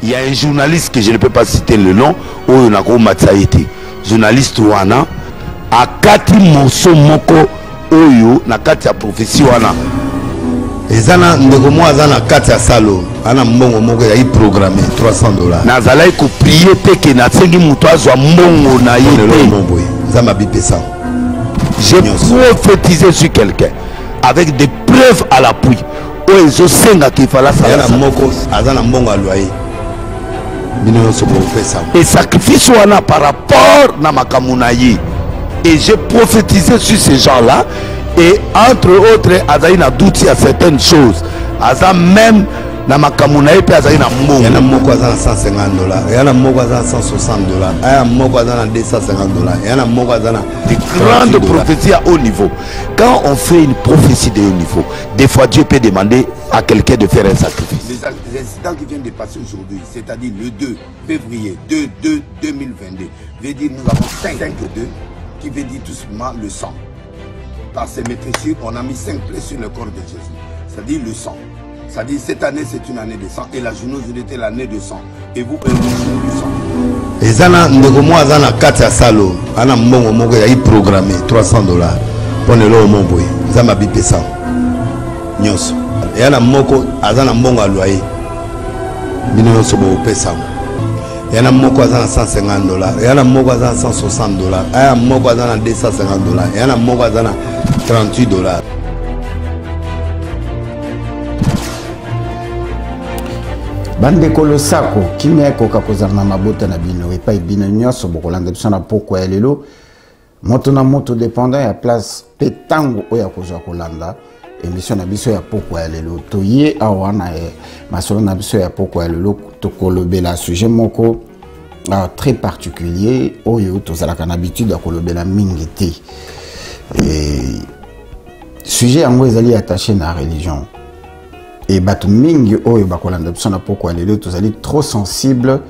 il y a un journaliste que je ne peux pas citer le nom, où Nako Matsaïti, journaliste wana, a kati monso moko oyo na kati ya prophétie wana. Ezana ndeko mo azana kati ya salo, ana mbongo moko ya programmé $300. Nazalai ko prier te que na sengi muto azwa mbongo na yete. Zama bipesa. J'ai prophétisé sur quelqu'un avec des preuves à l'appui. Oyo senga ki fala ça. Yana moko azana mbongo alwaye. Et sacrifice wana par rapport na makamuna yi. Et j'ai prophétisé sur ces gens-là. Et entre autres, Azaï n'a douté à certaines choses. Aza même na makamuna et Azaï n'a mbongo. Yana moko azana $150. Yana moko azana $160. Yana moko azana $250. Yana moko azana des grandes prophéties à haut niveau. Quand on fait une prophétie de haut niveau, des fois Dieu peut demander à quelqu'un de faire un sacrifice. Les incidents qui viennent de passer aujourd'hui, c'est-à-dire le 2 février 2022, veut dire nous avons 5 2 qui veut dire tout simplement le sang. Par ces maîtresses, on a mis 5 plaies sur le corps de Jésus, c'est-à-dire le sang. C'est-à-dire cette année c'est une année de sang et la journée était l'année de sang. Et vous pouvez du sang. Et zana ndeko mo azana kati ya salo, ana mbongo moko ya programmé $300. Pone lo momboy, zama bipesa. Nyos. Yana moko azana mbongo alwaye. Bino sobo pesa. Yana moko azana $150. Yana moko azana $160. Yana moko azana $250. Yana moko azana $38. Bande kolosako kimia koka kozarna mabota na bino epai bino nyonso bokolanda biso na poko ya lelo moto na moto dépendant ya place petango oya kozwa kolanda émission na biso ya poko ya lelo toye awa na masolo na biso ya poko ya lelo tokolobela sujet moko très particulier oyo tozalaka na habitude ya kolobela mingi te sujet yango ezali attaché na religion. Et bato mingi oyo bakolanda biso na poko alelo tozali trop sensible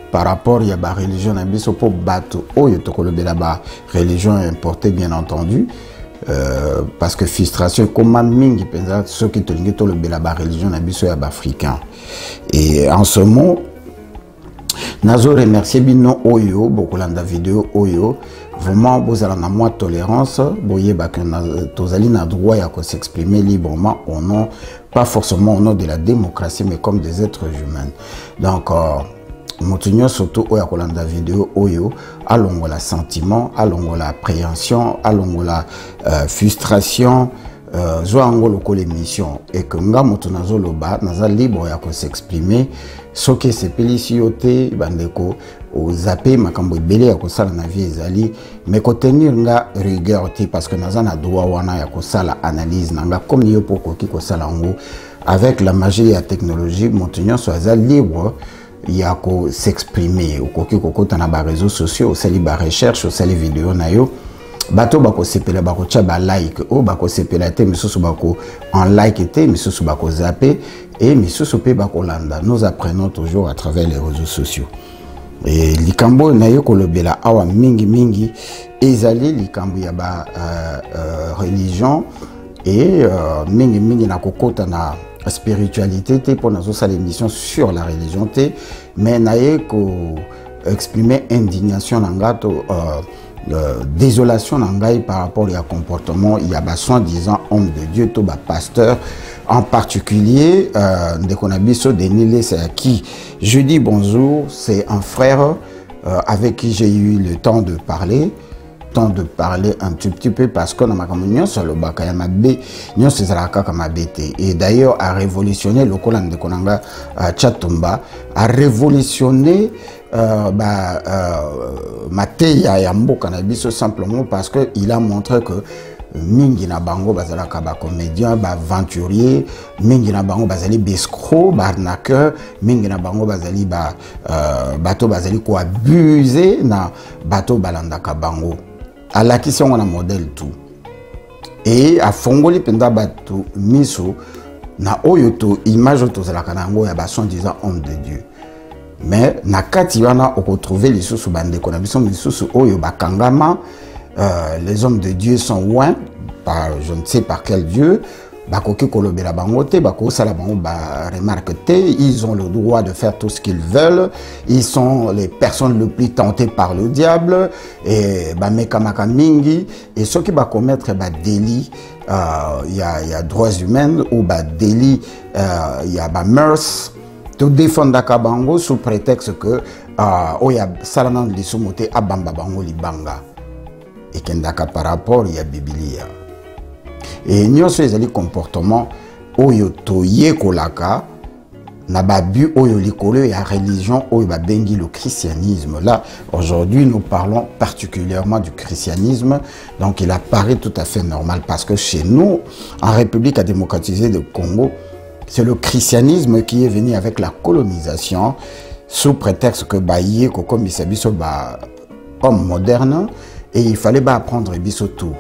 par rapport ya ba religion na biso po bato oyo tokolobela ba religion importée bien entendu parce que frustration comme mingi penza ceux qui tolingi tolobela ba religion na biso ya ba africain. Et en ce moment nazo remercier bino oyo bokolanda vidéo oyo vraiment bozala na moi tolérance boyeba que tozali na droit ya ko s'exprimer librement au nom pas forcément au nom de la démocratie mais comme des êtres humains. Donc motunyo surtout oya kolanda vidéo oyo alongola sentiment, alongola appréhension, alongola frustration zoango lokole mission et que nga moto nazo loba naza libre ya ko s'exprimer soki sepelisi yo te bandeko ozape makambo ebele ya kosala na vie ezali mais kotenir nga rigueur te parce que naza na droit wana ya kosala analyse nanga comme yo pokoki kosala ngo avec la magie ya technologie moto nyonso aza libre ya ko s'exprimer okoki kokota na ba réseaux sociaux osali ba recherche osali vidéo na yo bato bako sepela bako tia ba like o bako sepela te misusu bako en like te misusu bako zappe et misusu pe bako landa. Nous apprenons toujours à travers les réseaux sociaux. Et likambo na yo kolobela awa mingi mingi ezali likambo ya ba religion et mingi mingi na kokota na spiritualité te pour nazo sala émission sur la religion te mais na ye ko exprimer indignation na ngato désolation nangai par rapport à comportement il y a soi-disant homme de Dieu to ba pasteur en particulier de Konabiso Denile c'est à qui je dis bonjour, c'est un frère avec qui j'ai eu le temps de parler un petit peu parce qu'on a ma communion sur le bakayama B nyon sezalaka kama bete et d'ailleurs a révolutionné le colan de Konanga Chatumba a révolutionné Mateya ya mboka na biso simplement parce que il a montré que mingi na bango bazalaka ba comédien ba aventurier mingi na bango bazali bescro ba arnaqueur mingi na bango bazali ba bato bazali ko abuser na bato balandaka bango alaki songo na modèle tout et a fongoli penda bato miso na oyo to image to zalaka nango ya ba soi-disant homme de Dieu. Mais nakati wana retrouver les sous bandeko na biso lisusu oyo bakangama les hommes de Dieu sont loin par je ne sais par quel Dieu bakoki kolobela bango te, bako sala bango ba remarque te, ils ont le droit de faire tout ce qu'ils veulent, ils sont les personnes les plus tentées par le diable, et ba mekamaka mingi, et ceux qui va commettre ba délit, il y a droits humains, ou ba délit, il y a ba mœurs, tout défendre bango sous prétexte que il y a salana lisumute abamba bango libanga, et kendaka par rapport il y a Biblia. Et nyonso ezali comportement oyo toye kolaka na babu oyo likolo ya religion oyo babengi le christianisme. Là aujourd'hui nous parlons particulièrement du christianisme, donc il apparaît tout à fait normal parce que chez nous en République démocratisée du Congo, c'est le christianisme qui est venu avec la colonisation sous prétexte que baye ko comme biso ba homme moderne et il fallait ba apprendre biso tout.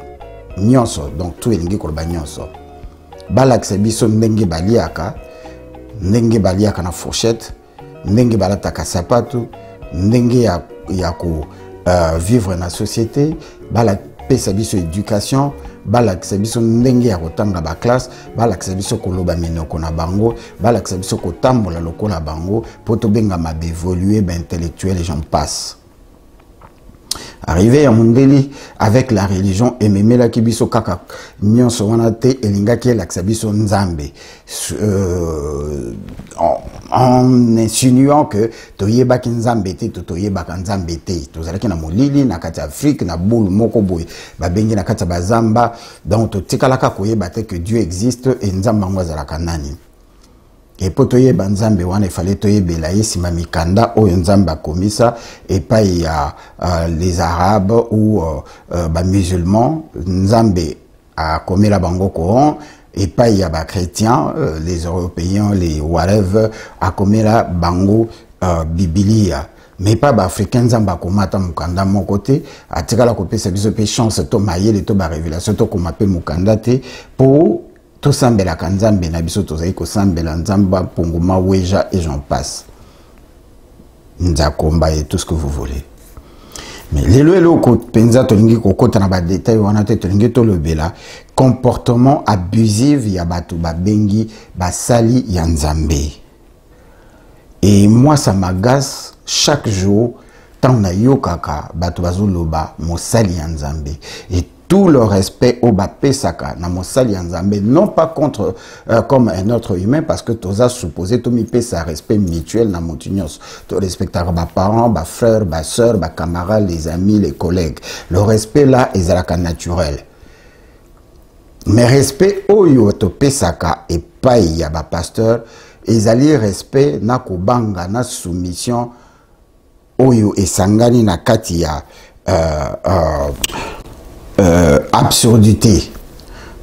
Nyonso, donc tout elingi koloba nyonso. Balakse biso ndenge baliaka na fourchette, ndenge balataka sapato, ndenge ya ko vivre na société, balakse biso éducation, balakse biso ndenge ya kotanga ba classe, balakse biso koloba minoko na bango, balakse biso kotambola lokola bango, poto benga ma évoluer ba intellectuel et j'en passe. Arrivé à Mundeli avec la religion et memela kibiso kaka nyonso wana te elinga ki laksabiso nzambe en insinuant que toyeba ki nzambe te toyeba ka nzambe te tozalaki na molili na kati Afrique na boule moko boy babengi na kati bazamba donc totikalaka koyeba te que Dieu existe et nzamba ngwazalaka nani. Et pour toye banzambe wana il fallait toye belaye sima mikanda oyo nzamba komisa et pas il y a les arabes ou ba musulmans nzambe a komela bango Coran et pas il y a ba chrétiens les européens les whatever a komela bango Biblia mais pas ba africain nzamba komata mukanda mon côté atikala kopesa biso pe chance to mayele to ba révélation to komape mukanda te pour tout sambela kanzambe na biso tozali ko sambela nzamba ponguma weja et j'en passe. Nzakomba et tout ce que vous voulez. Mais lelo ko penza tolingi ko kota na ba détail wana te tolingi to lobela comportement abusif ya batu babengi basali ya nzambe. Et moi ça m'agace chaque jour tant na yokaka batu bazoloba mosali ya nzambe et tout le respect au bapesaka na mosali ya nzambe non pas contre comme un autre humain parce que toza supposé to mi pesa respect mutuel na montunios to respecter ba parents ba frères ba sœurs ba camarades les amis les collègues le respect là ezalaka naturel mais respect oyo to pesaka et pas ya ba pasteur ezali respect na kobanga na soumission oyo esangani na kati ya absurdité.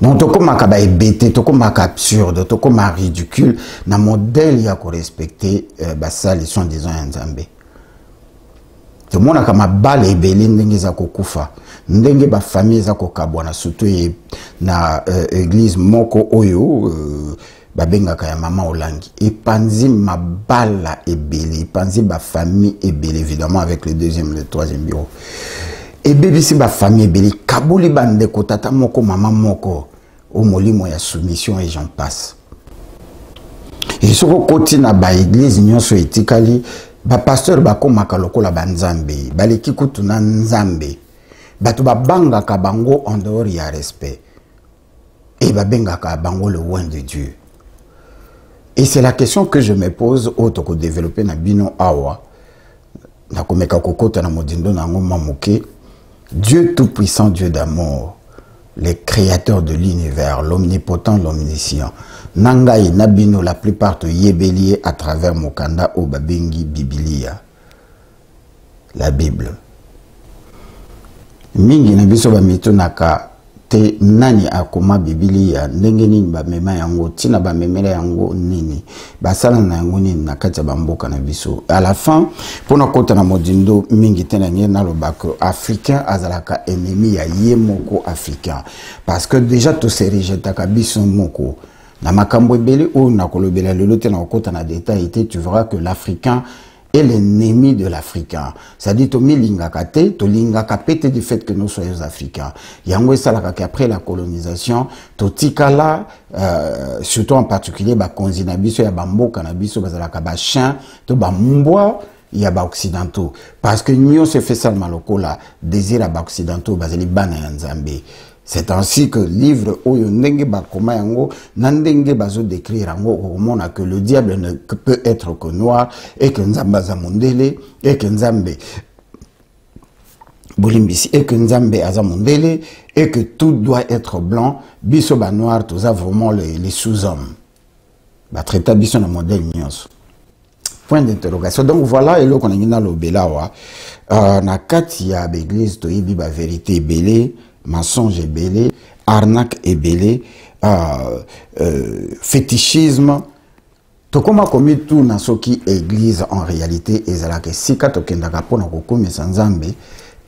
Non, toko makaba ebete, toko maka absurde, toko ma ridicule, na modèle ya ko respecter basali sont disant nzambe. Te mona kama bale ebele ndenge za kokufa, ndenge ba famille za kokabwana surtout na église moko oyo babengaka ya mama olangi. Epanzi mabala ebele, epanzi ba famille ebele évidemment avec le deuxième le troisième bureau. Et bébé ba famille beli kabuli bande ko tata moko mama moko au molimo ya soumission et j'en passe. Et soko koti na ba église nyonso etikali ba pasteur ba komaka lokola banzambe baleki kutu na nzambe batu ba banga ka bango en dehors ya respect et ba benga ka bango le loin de Dieu. Et c'est la question que je me pose auto ko développer na bino awa na komeka kokota na modindo na ngoma moke. Dieu tout-puissant, Dieu d'amour, le créateur de l'univers, l'omnipotent, l'omniscient. Nangai Nabino, la plupart de yébélier à travers Mokanda ou Babengi Biblia. La Bible. Mingi Nabiso Bamito Naka te nani akoma Biblia, nengeni bamema yango, tina bamemela yango nini, basala na yango nini na kati ya bamboka na biso. À la fin, pour na kota na modindo mingi tena nge na lobako africain azalaka ennemi ya ye moko africain. Parce que déjà to se rejetaka biso moko. Na makambo ebele ou na kolobela lelo te na kota na détail te tu verras que l'africain est l'ennemi de l'Africain. C'est-à-dire, to lingaka te, to lingaka pete du fait que nous soyons Africains. Yango esalaka qu'après la colonisation, to tikala, surtout en particulier, ba konzi na biso, ya bamboka na biso, bazalaka ba chien, to ba mbwa, ya ba occidentaux. Parce que nous se fait ça malokola, désir à ba occidentaux, bazali bana ya Nzambe. C'est ainsi que le livre Oyo Ndenge Bakoma Yango, Nandenge Bazo décrire Yango, au monde que le diable ne peut être que noir, et que Nzamba Zamondele, et que Nzambe Bolimbisi, et que Nzambe Azamondele, et que tout doit être blanc, biso ba noir, tout ça vraiment les sous-hommes. Ba traita biso na modèle nyonso. Point d'interrogation. Donc voilà, et là qu'on a mis dans l'obélawa, na kati ya l'église to yibi ba vérité belé, mensonge est belé, arnaque est belé, fétichisme. To koma komi tout na soki église en réalité ezalaka sika to kendaka pona kokomisa Nzambe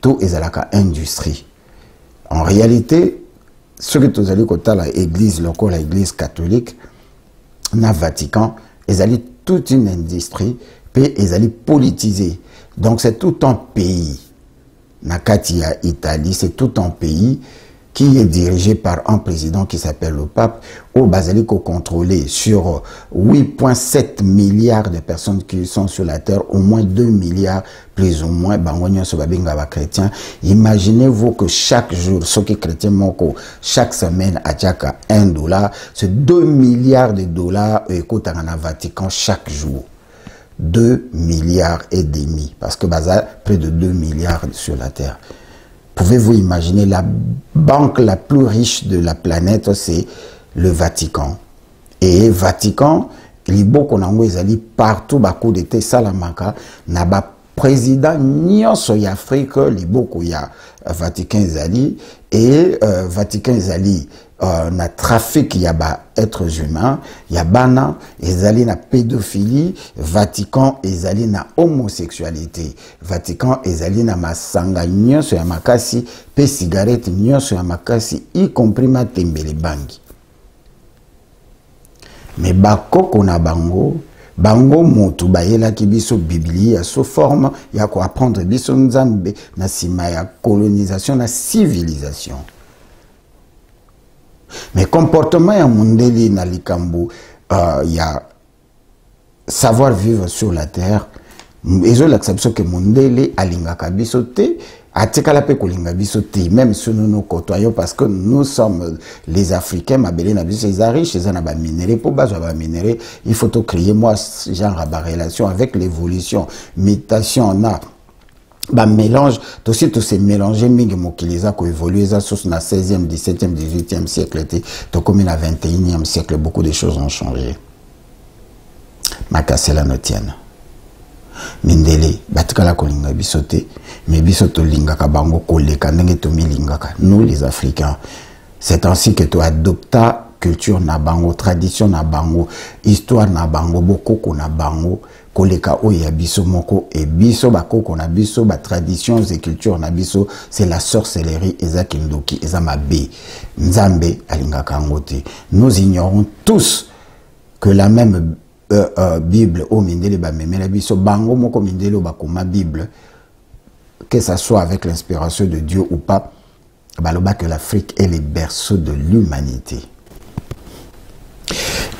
to ezalaka industrie. En réalité, ce que tu allez côté la église locale, l'église catholique, na Vatican, ezali toute une industrie, puis ezali politisé. Donc c'est tout un pays. Nakatia Italie, c'est tout un pays qui est dirigé par un président qui s'appelle le pape, au Basilico contrôlé sur 8,7 milliards de personnes qui sont sur la terre, au moins 2 milliards, plus ou moins, chrétiens. Imaginez-vous que chaque jour, ce qui est chrétien, chaque semaine, à $1, c'est 2 milliards de dollars, écoute, dans le Vatican chaque jour. 2 milliards et demi, parce que Baza, près de 2 milliards sur la Terre. Pouvez-vous imaginer la banque la plus riche de la planète, c'est le Vatican. Et Vatican, libo konango ezali partout bako de te salamaka na ba président nyonso ya Afrique libo ko ya Vatican ezali et Vatican ezali na trafic ya ba êtres humains, ya bana ezali na pédophilie, Vatican ezali na homosexualité, Vatican ezali na masanga nyonso ya makasi pe cigarette nyonso ya makasi y compris ma tembele bangi. Mais bakoko na bango motu bayela ki biso biblia sous forme ya ko apprendre biso Nzambe na sima ya colonisation na civilisation. Mais comportement ya mundeli na likambo ya savoir vivre sur la terre, ezo l'acception que mundeli alingaka biso te, atikala pe kolinga biso te, même si nous nous côtoyons parce que nous sommes les Africains, mabele na biso ils riches, ils ont ba minerai pour bazo ba minerai, il faut to créer moi genre ba relation avec l'évolution, mutation na ba mélange, aussi tout ces mélanger mingi mokiliza ko évoluer ça sur na 16e, 17e, 18e siècle to comme na 21e siècle beaucoup de choses ont changé. Makasela notienne. Mindele batikala kolinga bisote mais bisoto lingaka bango koleka ndenge to milingaka nous les Africains. C'est ainsi que tu adopta culture na bango, tradition na bango, histoire na bango, bokoko na bango, koleka oya biso moko et biso bakoko na biso ba traditions et culture na biso, c'est la sorcellerie eza kindoki eza mabe. Nzambe alingaka ngote. Nous ignorons tous que la même Bible au mindele ba memela biso bango moko mindele ba koma Bible, que ça soit avec l'inspiration de Dieu ou pas, baloba que l'Afrique est le berceau de l'humanité.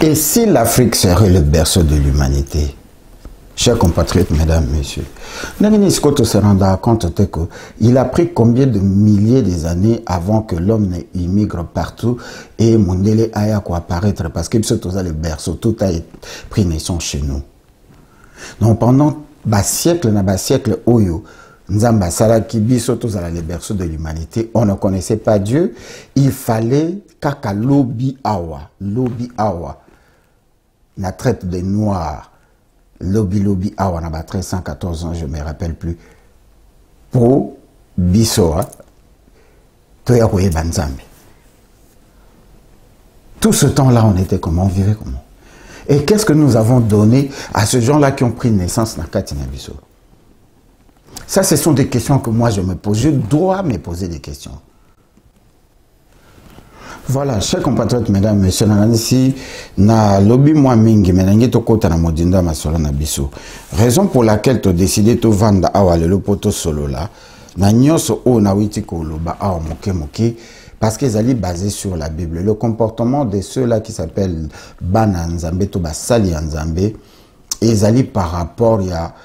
Et si l'Afrique serait le berceau de l'humanité, chers compatriotes, mesdames, messieurs, Nangini Skoto se renda compte qu'il a pris combien de milliers d'années avant que l'homme immigre partout et Mondele aya ko apparaître parce que tout ça le berceau, tout a pris naissance chez nous. Donc pendant ba siècle oyo Nzamba Saraki biso tous à le berceau de l'humanité, on ne connaissait pas Dieu, il fallait kaka lobi awa, la traite des noirs. Lobby awa na ba 114 ans, je me rappelle plus. Pour bisoa toya koyeba Nzambe. Tout ce temps-là, on était comment, on vivait comment. Et qu'est-ce que nous avons donné à ces gens-là qui ont pris naissance na Katina Biso? Ça, ce sont des questions que moi je me pose. Je dois me poser des questions. Voilà, chers compatriotes, mesdames, messieurs, ici, na lobby moi mingi, mais n'engé to kota na modinda masolo na biso. Raison pour laquelle tu as décidé de vendre awa le poto solo là, na nyonso o na witi ko loba awa moke, parce qu'ils allaient basés sur la Bible. Le comportement de ceux-là qui s'appellent Bana Nzambe, to basali Nzambe, ils allaient par rapport à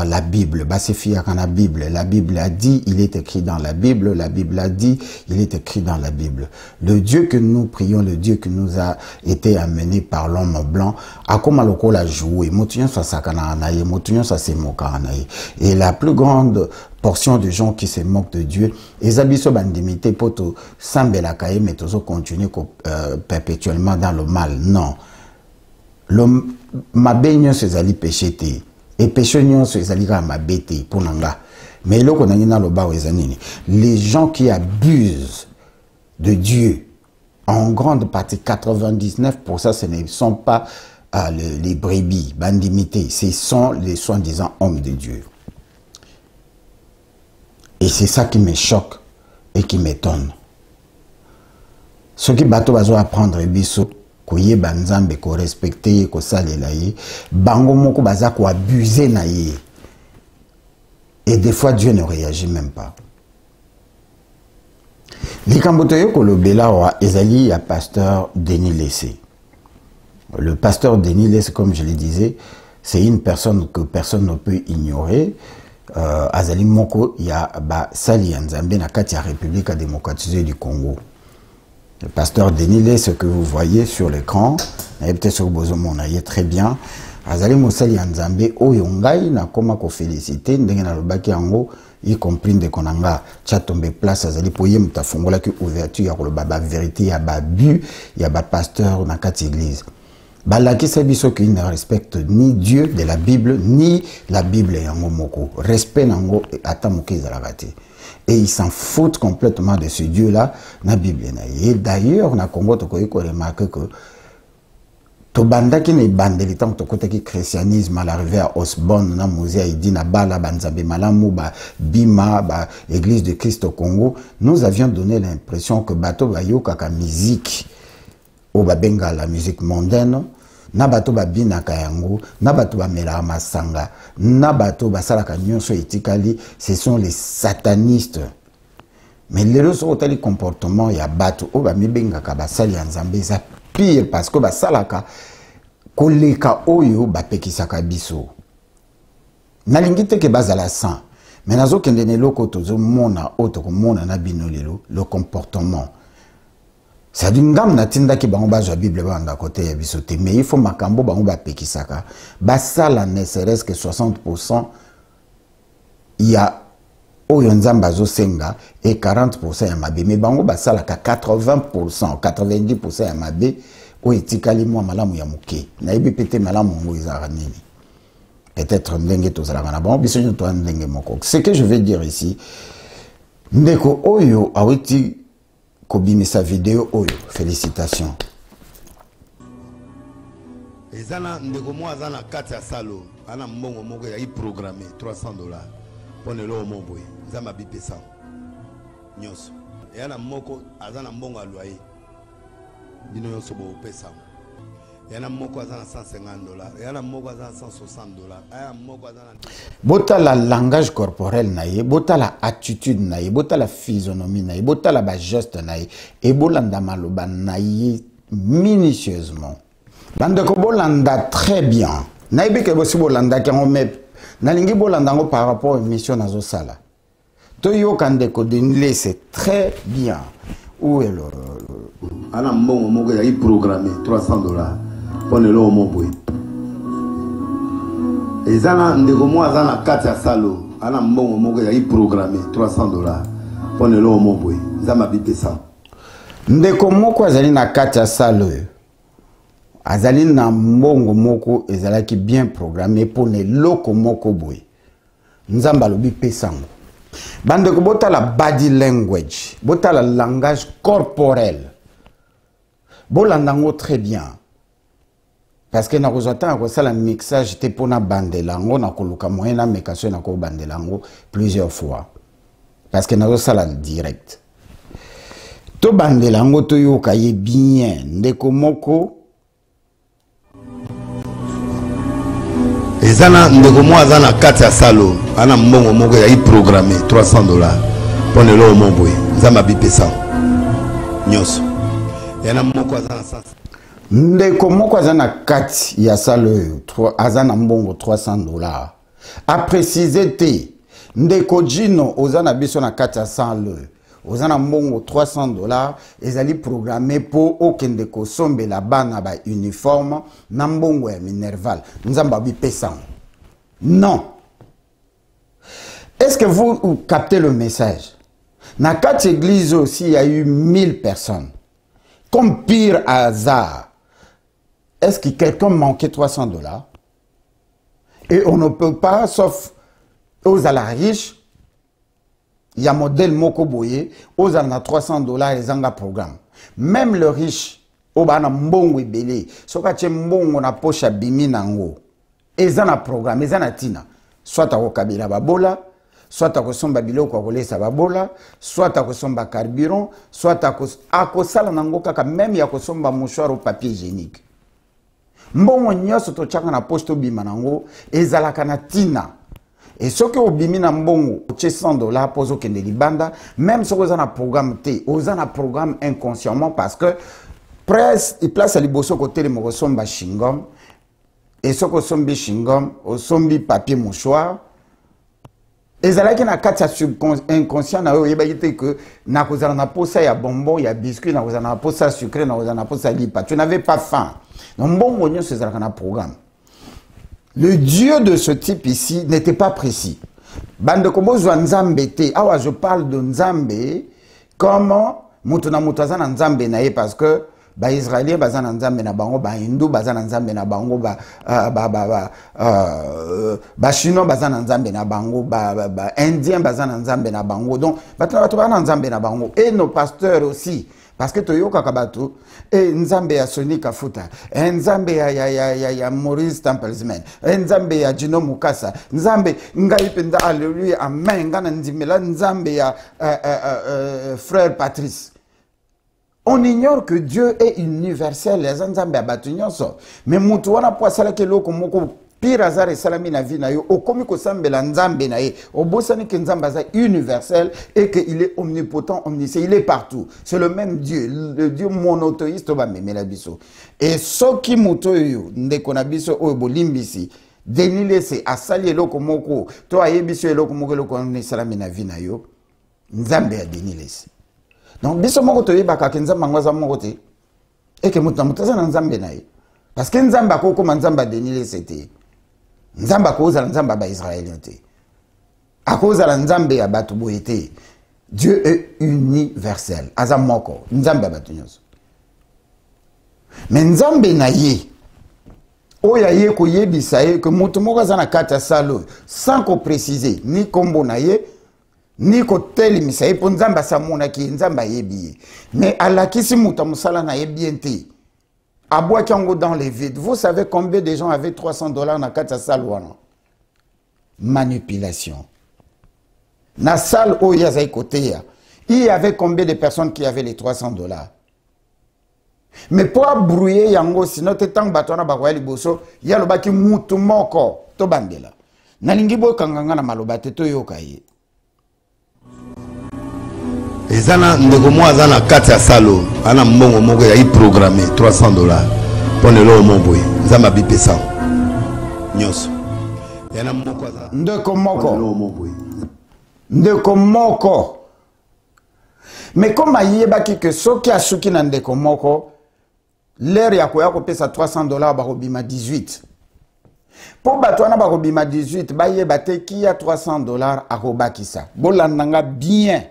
la Bible. La Bible a dit, il est écrit dans la Bible. La Bible a dit, il est écrit dans la Bible. Le Dieu que nous prions, le Dieu qui nous a été amené par l'homme blanc, a comme aloko la joué. Et la plus grande portion de gens qui se moquent de Dieu, ils habitent bandimité pour tout sambela kaye, mais toujours continuer perpétuellement dans le mal. Non. Ma baigne se zali péché. Et péché nyonso ezali ka mabete pour nanga. Mais loko na ngina loba wezanini. Les gens qui abusent de Dieu, en grande partie 99%, ce ne sont pas les brebis, bandimités, ce sont les soi-disant hommes de Dieu. Et c'est ça qui me choque et qui m'étonne. Ce qui bateau va apprendre biso koye banzambe ko respecter ko salela ye bango moko baza ko abuser na ye, et des fois Dieu ne réagit même pas. Likamboto yo kolobela wa ezali ya pasteur Denis Lessé. Le pasteur Denis Lessé, comme je le disais, c'est une personne que personne ne peut ignorer. Azali moko ya ba sali ya Nzambe na kati ya République démocratique du Congo. Le pasteur Denis Lessé, ce que vous voyez sur l'écran, peut-être sur Bozomon, très bien. Azali Mosali Nzambe, Oyongai, na koma ko félicité, ndengena lobaki yango, y compris de konanga, chatombe place, Azali poye mutafongola ki ouverture, ya kolobaba vérité, ya ba bu, ya ba pasteur na kati église. Balaki sabiso qui ne respecte ni Dieu de la Bible, ni la Bible yango moko. Respect nango atamoke zalagate. Et ils s'en foutent complètement de ce Dieu-là, na Bible. Et d'ailleurs, on a remarqué que Tobanda qui n'est bandé tant que côté christianisme à l'arrivée à Osborne, na musée, il dit na bala banzabe malamu ba bima ba église de Christ au Congo, nous avions donné l'impression que bato ba yo kaka musique ou ba benga la musique mondaine. Na bato ba bina kayango, na bato ba mela masanga, na bato ba salaka nyonso etikali, ce sont les satanistes. Mais les autres comportements ya bato o ba mibenga ka ba sali Nzambe za pire parce que ba salaka koleka oyo ba pekisaka biso. Na lingite ke bazala sang. Mais nazo kende ne loko tozo mona auto ko mona na bino lelo le comportement. C'est d'une gamme natinda ki bango bazwa Bible banga côté ya bisote, mais il faut makambo bango ba pekisaka. Basala ne serait-ce que 60% il y a oyo nzamba zo senga et 40% ya mabe, mais bango basala ka 80%, 90% ya mabe o etikali mwa malamu ya muke. Na ibi pete malamu ngo izara nini. Peut-être ndenge tozala na bango biso nyoto ndenge moko. Ce que je veux dire ici, ndeko oyo awiti Kobimi sa vidéo oyo, félicitations. Ezana ndeko mo azana kati ya salo, ana mbongo moko ya programmé $300 pour le lo momboy. Zama bipesa. Nyonso. Et ana moko azana mbongo a loyer. Bino nyonso bo pesa. Et ana moko azana $150, et ana moko azana $160, aya moko azana bota la langage corporel naie, bota la attitude naie, bota la physionomie naie, bota la ba geste naie, et bolanda maloba naie minutieusement. Bande ko bolanda très bien. Naie be ke bosi bolanda ki on met nalingi bolanda ngo par rapport à mission nazo sala. To yo kande ko Denis c'est très bien. Où est le ana mbongo moko ya programmé $300 pour le lo momboy. Ezana ndeko mo azana kati ya salo, ana mbongo moko ya programmé $300 pour le lo momboy. Zama bipesa. Ndeko moko azali na kati ya salo. Azali na mbongo moko ezalaki bien programmé pour le loko moko boy. Nzamba lobi pesango. Bandeko bota la body language, bota la langage corporel. Bolandango très bien. Parce que na kozata ko sala mixage te pona bandelango na koluka moyen na mekasyo na ko bandelango plusieurs fois. Parce que na sala direct. to bandela ngo to yoka ye bien ndeko moko ezana ndeko mo azana kati ya salo ana mbongo moko ya programmé $300 pour le lomo boy zama bipesa nyoso yana moko azana sasa ndeko moko azana kati ya salo azana mbongo $300 a préciser te ndeko jino ozana biso na kati ya salo ozana mbongo $300 ezali programmé pour okende ko sombe la bana ba uniforme na mbongo ya minerval nzamba bipesa non. Est-ce que vous captez le message? Dans quatre églises aussi, il y a eu 1000 personnes. Comme pire hasard, est-ce que quelqu'un manquait $300? Et on ne peut pas, sauf aux ala riches, il y a modèle Moko Boye, aux ala $300, les anga programme. Même le riche, au bana mbongo ebele, soka che mbongo na poche bimi nango. Ezana programme, ezana tina. Soit à Okabila Babola, soit à Kosomba Biloko Kolesa Babola, soit à Kosomba Carburant, soit à Kosala Nangoka, même ya Kosomba mouchoir au papier hygiénique. Mbongo nyoso to chaka na poste bimanango, ezalaka na tina. Et ce que obimi na mbongo, $100 pozo kende libanda, même ce que vous avez un programme T, vous avez un programme inconsciemment parce que presse, il place à liboso côté de Mokosomba Shingom. Et ce que sombi chingom, au sombi papier mouchoir, et ça qui na kata inconscient na yo yebagite que na kozala na posa ya bonbon ya biscuit na kozala na posa sucré na kozala na posa lipa. Tu n'avais pas faim. Donc bon gagnon c'est ça na programme. Le Dieu de ce type ici n'était pas précis. Bande kobo zo nzambe te. Awa je parle de nzambe comment mutuna mutazana nzambe na ye parce que ba Israélien bazana nzambe na bango ba Hindu bazana nzambe na bango ba Chinois bazana nzambe na bango ba Indien bazana nzambe na bango donc bato bana nzambe na bango et nos pasteurs aussi parce que toyoka kabatu et nzambe ya Sony Kafuta nzambe ya Maurice Templesman nzambe ya Gino Mukasa nzambe ngai penda alléluia amen ngana ndimela nzambe ya frère Patrice. On ignore que Dieu est universel, les nzambe abatunyo so. Mais mutu wana po sala ke loko moko pire azare salami na vie na yo, okomi ko sambela nzambe na ye, obosani ke nzambe za universel et que il est omnipotent, omniscient, il est partout. C'est le même Dieu, le Dieu monothéiste ba memela biso. Et soki muto yo ndeko na biso o bolimbisi, denile se asali loko moko, to ayebiso loko moko loko ni salami na vie na yo, nzambe a denile se. Donc, biso moko to yebaka ke nzamba ngwaza moko te et que mutu mutaza na nzambe na ye parce que nzamba ko koma nzamba denile c'était nzamba ko za nzamba ba israélien te akoza la nzambe ya batu boyete. Dieu est universel aza moko nzamba batu nyonso mais nzambe na ye oya ye ko yebisa ye que mutu moko za na kata salo sans ko préciser ni kombo na ye ni koteli misaye po nzamba samona ki nzamba yebi mais alakisi muta musala na yebiente abwa kango dans les vides. Vous savez combien de gens avaient $300 na kata salwana? Manipulation. Na salle où il y a côté il y avait combien de personnes qui avaient les $300? Mais pour brouiller yango sinon te tang batona ba kwali boso ya lobaki mutu moko to bandela na lingi bo kanganga na malobate to yokaye. ezana ndeko mo azana kati ya salo ana mbongo moko ya programmé $300 pour le lomo boy nzamba bipesa nyoso yana moko azana ndeko moko lomo boy ndeko moko mais comme ayebaki que soki asuki na ndeko moko l'air ya koya kopesa $300 bakobima 18 po bato wana bakobima 18 bayeba te ki ya $300 akobakisa bolandanga bien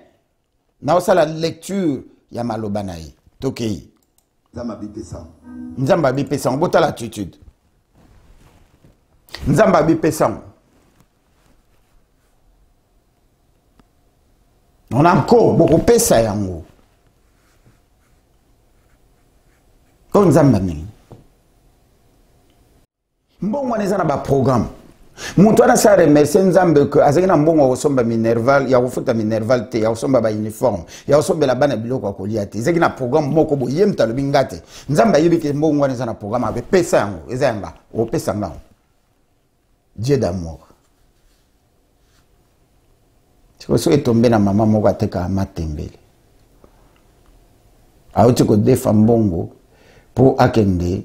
na osala lecture ya maloba na ye tokei nzamba bipesa bota l'attitude nzamba bipesa on a encore beaucoup pesa yango ko nzamba nini mbongo neza na ba programme Moto na sa remercier nzambe que azakina mbongo osomba minerval ya kofuta minerval te ya kosomba ba uniforme ya kosomba la bana biloko akolia te ezaki na programme moko bo yemta lo bingate nzambe ayebi ke mbongo wana eza na programme abe pesa yango eza yanga o pesa ngao Dieu d'amour tiko so etombe na mama moko ateka matembele auti ko defa mbongo po akende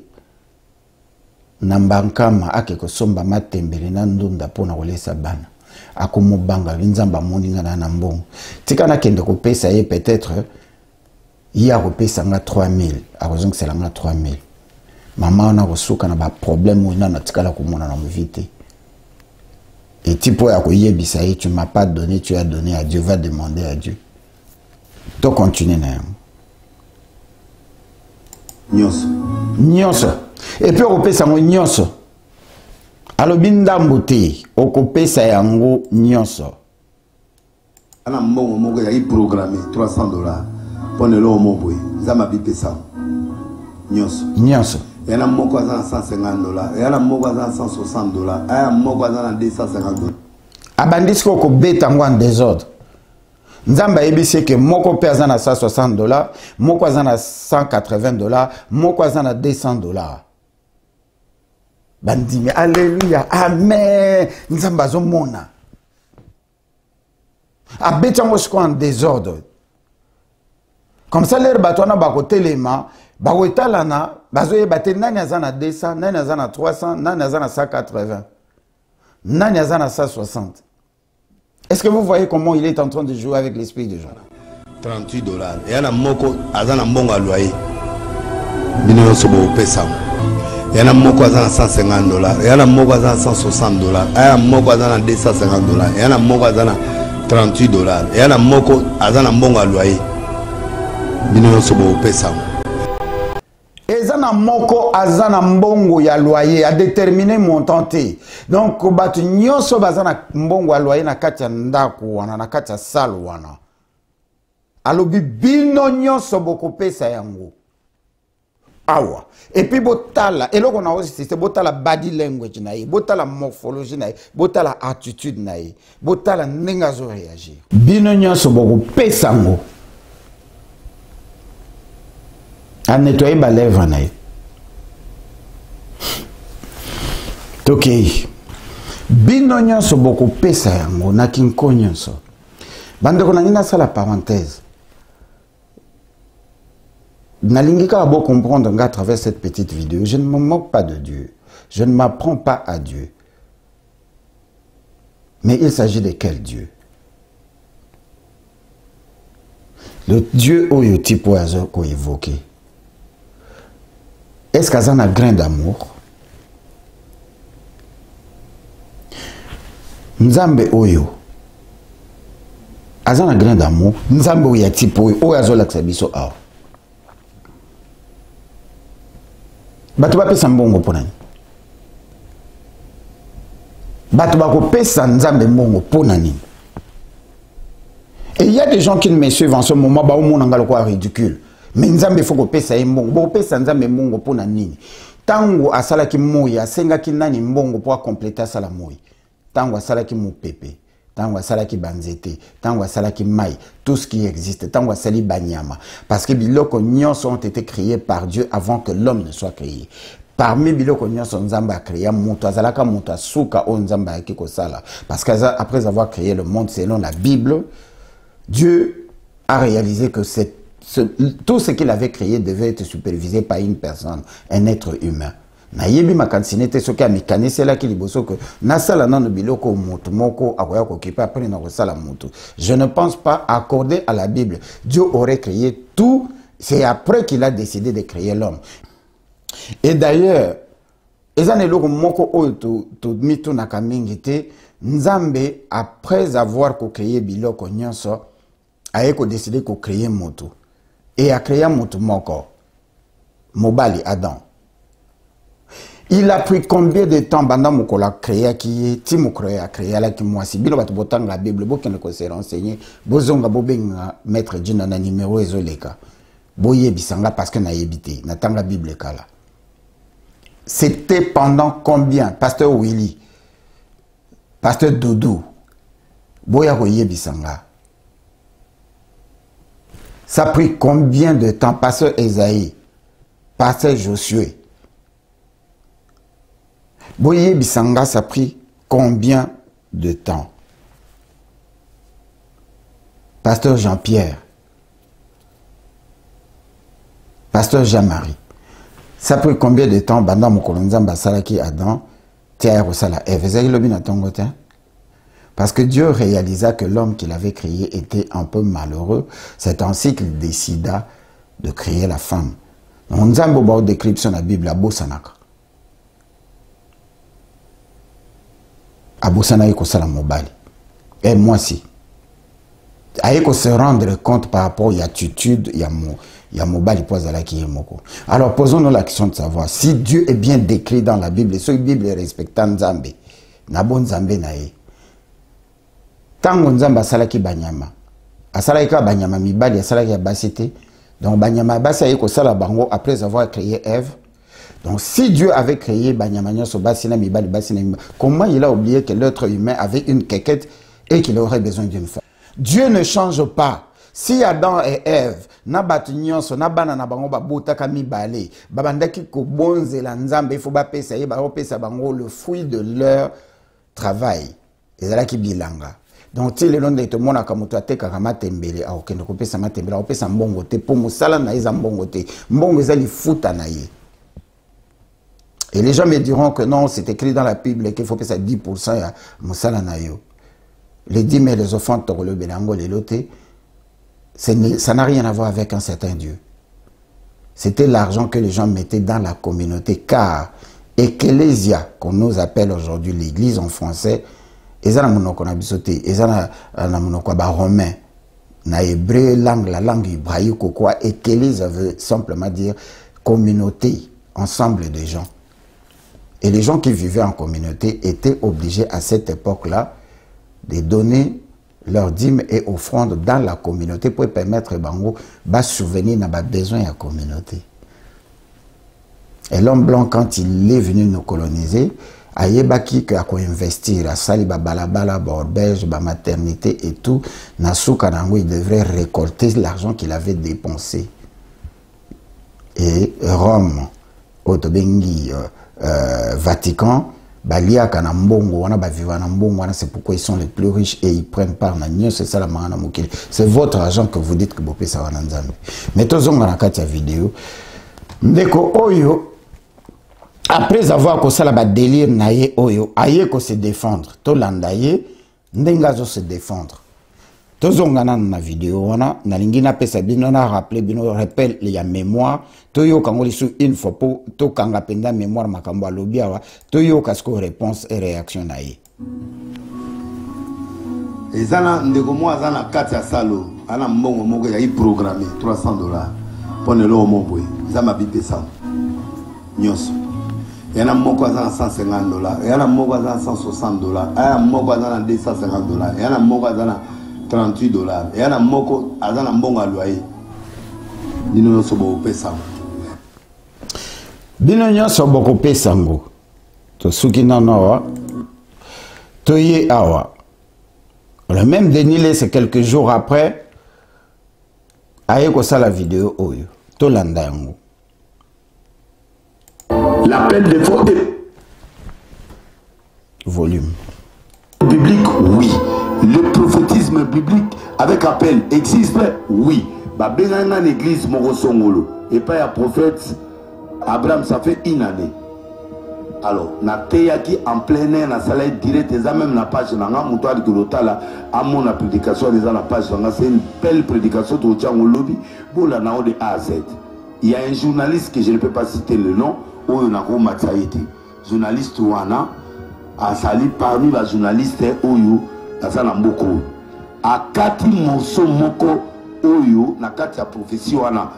na mbankama ake kosomba matembele na ndunda pona kolesa bana akomobanga nzamba moninga na mbongo tika na kende kopesa ye peut-être ya kopesa nga 3000 akozongisela nga 3000 mama na kosuka na ba problème ina na tikala komona na mvite et tipo ya koyebisa ye tu m'as pas donné tu as donné à Dieu va demander à Dieu to continuer na nyonso et puis okopesa yango nyonso alobi ndambo te okopesa yango nyonso ana mbongo moko ya programmé $300 pone lo moboy zama bipesa nyonso yana moko azana $150 yana moko azana $160 aya moko azana $250 abandisi ko beta yango en désordre nzamba yebisi ke moko pe azana $160 moko azana $180 moko azana $200 bandimi alléluia amen nzamba azomona abeti yango siko en désordre comme ça lere bato wana bakotelema bakoetalana bazoyeba te nani aza na 200 nani aza na 300 nani aza na 180 nani aza na 160. Est-ce que vous voyez comment il est en train de jouer avec l'esprit de gens? $38 et yana moko azana mbongo a loyer bino sobo pesa yana moko azana $150 yana moko azana $160 aya moko azana $250 yana moko azana $38 yana moko azana mbongo a loyer bino sobo pesa ezana moko azana mbongo ya loyer a déterminé montant te donc batu nyonso bazana mbongo ya loyer na kati ya ndako wana na kati ya salle wana alobi bino nyonso bokopesa yango awa et puis botala eloko na aussi c'est botala body language na ye botala morphologie na ye botala attitude na ye botala ndenge azo réagir bino nyonso bokopesa yango a nettoyer ba lèvre na ye tokei bino nyonso bokopesa yango na kinko nyonso bandeko na nina sala parenthèse nalingi kaka bo comprendre nga à travers cette petite vidéo je ne me moque pas de Dieu je ne m'apprends pas à Dieu mais il s'agit de quel Dieu? Le Dieu oyo tipo azo ko évoqué. Est-ce qu'il y a un grain d'amour? Nzambe oyo. Il y a un grain d'amour. Nzambe oyo ya type oyo. Oyo azo laksa biso awa. Bato ba pesa mbongo pona ni. Bato ba ko pesa nzambe mbongo pona ni. Et il y a des gens qui me suivent en ce moment. Ba omo nangalo kwa ridicule. Mais nzambe faut kopesa ye mbongo bo kopesa nzambe mbongo pona nini tango asalaki moyi asengaki nani mbongo po compléter sala moyi tango asalaki mopepe tango asalaki banzete tango asalaki mai tout ce qui existe tango asali banyama parce que biloko nyonso ont été créés par Dieu avant que l'homme ne soit créé. Parmi biloko nyonso nzambe a créé moto azalaka moto asuka o nzambe yaki kosala parce que après avoir créé le monde selon la Bible Dieu a réalisé que tout ce qu'il avait créé devait être supervisé par une personne, un être humain. Nayebi makansinete soki amikanisi ki liboso que nasala nano biloko moto moko akoya kokipa après na kosala moto. Je ne pense pas accorder à la Bible. Dieu aurait créé tout, c'est après qu'il a décidé de créer l'homme. Et d'ailleurs, ezane loko moko oyo to mito nakamingi te nzambe après avoir créé biloko nyonso ayeko décidé ko créer moto. Et a créé moto moko mobali Adam. Il a pris combien de temps pendant moko la créé qui ti moko a créé la ki mwasi bino bato botanga la Bible bokende ko se renseigner bozonga bobenga maître Djina na numéro ezoleka boyebisanga parce que na yebité na tanga Bible kala. C'était pendant combien pasteur Willy Pasteur Doudou, boya koye bisanga. Ça a pris combien de temps? Pasteur Esaïe, Pasteur Josué. Boye bisanga, ça a pris combien de temps? Pasteur Jean-Pierre, Pasteur Jean-Marie. Ça a pris combien de temps? Banda Mokolonza Basalaki Adam, Tia Rosala Eve. Parce que Dieu réalisa que l'homme qu'il avait créé était un peu malheureux. C'est ainsi qu'il décida de créer la femme. On a une description de la Bible à Bosanaka. À Bosanaka, il y a mobali. Et moi aussi. Il faut se rendre compte par rapport à l'attitude, il y a mobali qui est moko. Alors posons-nous la question de savoir si Dieu est bien décrit dans la Bible, et si la Bible est respectant Nzambe, na bon Nzambe na ye. Tango Nzambe asalaki banyama, asalaki banyama mibali, asalaki basité. Donc banyama basi ayeko sala bango après avoir créé Ève. Donc si Dieu avait créé banyama nyoso basina mibali basina mibali, comment il a oublié que l'être humain avait une quéquette et qu'il aurait besoin d'une femme? Dieu ne change pas. Si Adam et Ève na batu nyonso na bana na bango babotaka mibale babandaki ko bonzela Nzambe il faut ba pesa ye ba pesa bango le fruit de leur travail ezalaki bilanga. Donc ti le londe to mona kamuto ateka kama tembele a okende ko pesa matembele a pesa mbongo te po musala na eza mbongo te mbongo ezali futa na ye. Et les gens me diront que non, c'est écrit dans la Bible qu'il faut payer 10% à musala na yo. Les 10 000 les offrandes le belango les lotés, ça n'a rien à voir avec un certain Dieu. C'était l'argent que les gens mettaient dans la communauté, car Ecclesia, qu'on nous appelle aujourd'hui l'église en français, ils ont un romain, na hébreu, la langue hébraïque, quoi, Ecclesia veut simplement dire communauté, ensemble de gens. Et les gens qui vivaient en communauté étaient obligés à cette époque-là de donner leurs dîmes et offrandes dans la communauté pour permettre bango de souvenir na besoin de la communauté. Et l'homme blanc, quand il est venu nous coloniser, ayebaki que a investir à sali balabala, borbeige, maternité et tout, na souka nango il devrait récolter l'argent qu'il avait dépensé. Et Rome, Otobengi, Vatican, Balia Kanambongo, c'est pourquoi ils sont les plus riches et ils prennent part dans l'union, c'est ça la marana mokili. C'est votre argent que vous dites que vous payez ça en Nzambe. Mais tous on a une vidéo. Ndeko Oyo, après avoir que ça la délire naye Oyo, aye ko se défendre. To landaye, ndengazo se défendre. Tous on a une vidéo, on a na pesa bino na rappelé bino rappel il y a mémoire. Toyo kangoli sous une fois pour to kanga penda mémoire makambo alobiawa toyo kasko réponse et réaction naïe. Ezana ndeko mo azana kati ya salo ana mbongo moko ya programmé $300 pone lo momboy zama bipesa nyos yana moko azana $150 yana moko azana $160 aya moko azana $250 yana moko azana $38 yana moko azana mbongo aloyer dino sobo pesa. Bino nyonso boko pesango to suki nanoa toye awa le même Denilé c'est quelques jours après aye ko sa la vidéo oyo to landa yango l'appel de vote volume biblique oui, le prophétisme biblique avec appel existe oui, ba benanga l'église morosongolo et pas un prophète Abraham, ça fait une année. Alors, na teyaki en plein air, na salaire direct, et ça même la page, na nga moutoua de l'otala, à mon prédication, les la page, c'est une belle prédication de Tchang Lobby, pour la nao de A à Z. Il y a un journaliste que je ne peux pas citer le nom, où il y a un matsaïti. Journaliste Wana, a sali parmi les journalistes, Oyo, dans sa namboko. A kati moso moko, Oyo, na kati ya prophétie Wana.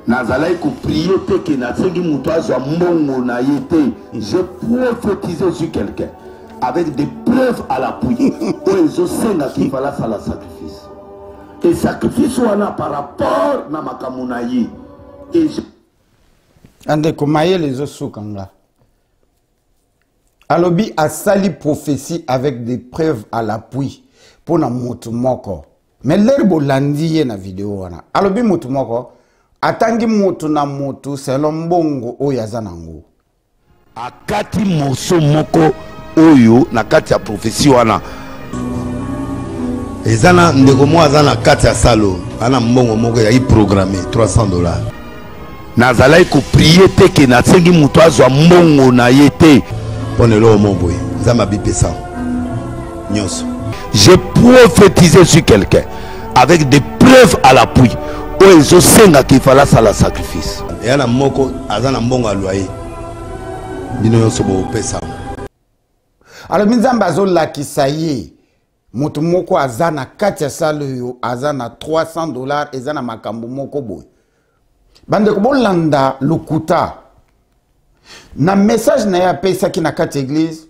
Nazalai ko prier que na sengi mutoazo mbongo na yete. Je prophétisais sur quelqu'un avec des preuves à l'appui. Oyo senga qui fala sala sacrifice. Et sacrifice wana par rapport na makamuna yi. Et ande ko maye les osukanga. alobi asali prophétie avec des preuves à l'appui pour na mutu moko. Mais l'air bolandi ye na vidéo wana. Alobi mutu moko atangi mutu na mutu selon mbongo oyo aza nango. Akati moso moko oyo na kati ya prophétie wana. Ezana ndeko mo azana kati ya salo ana mbongo moko ya programmé $300. Nazalai ko prier te ke na sengi mutu azwa mbongo na yete. Ponelo momboy zama bipesa. Nyos. J'ai prophétisé sur quelqu'un avec des preuves à l'appui. Oyo zo senga qu'il fallait ça la sacrifice. Yana moko azana mbongo alwaye. Bino yoso bo pesa. Alors Nzamba zo lakisa ye. Mutu moko azana kati ya salo yo azana $300 ezana makambo moko boy. Bande ko bolanda lukuta. Na message na ya pesa ki na kati église.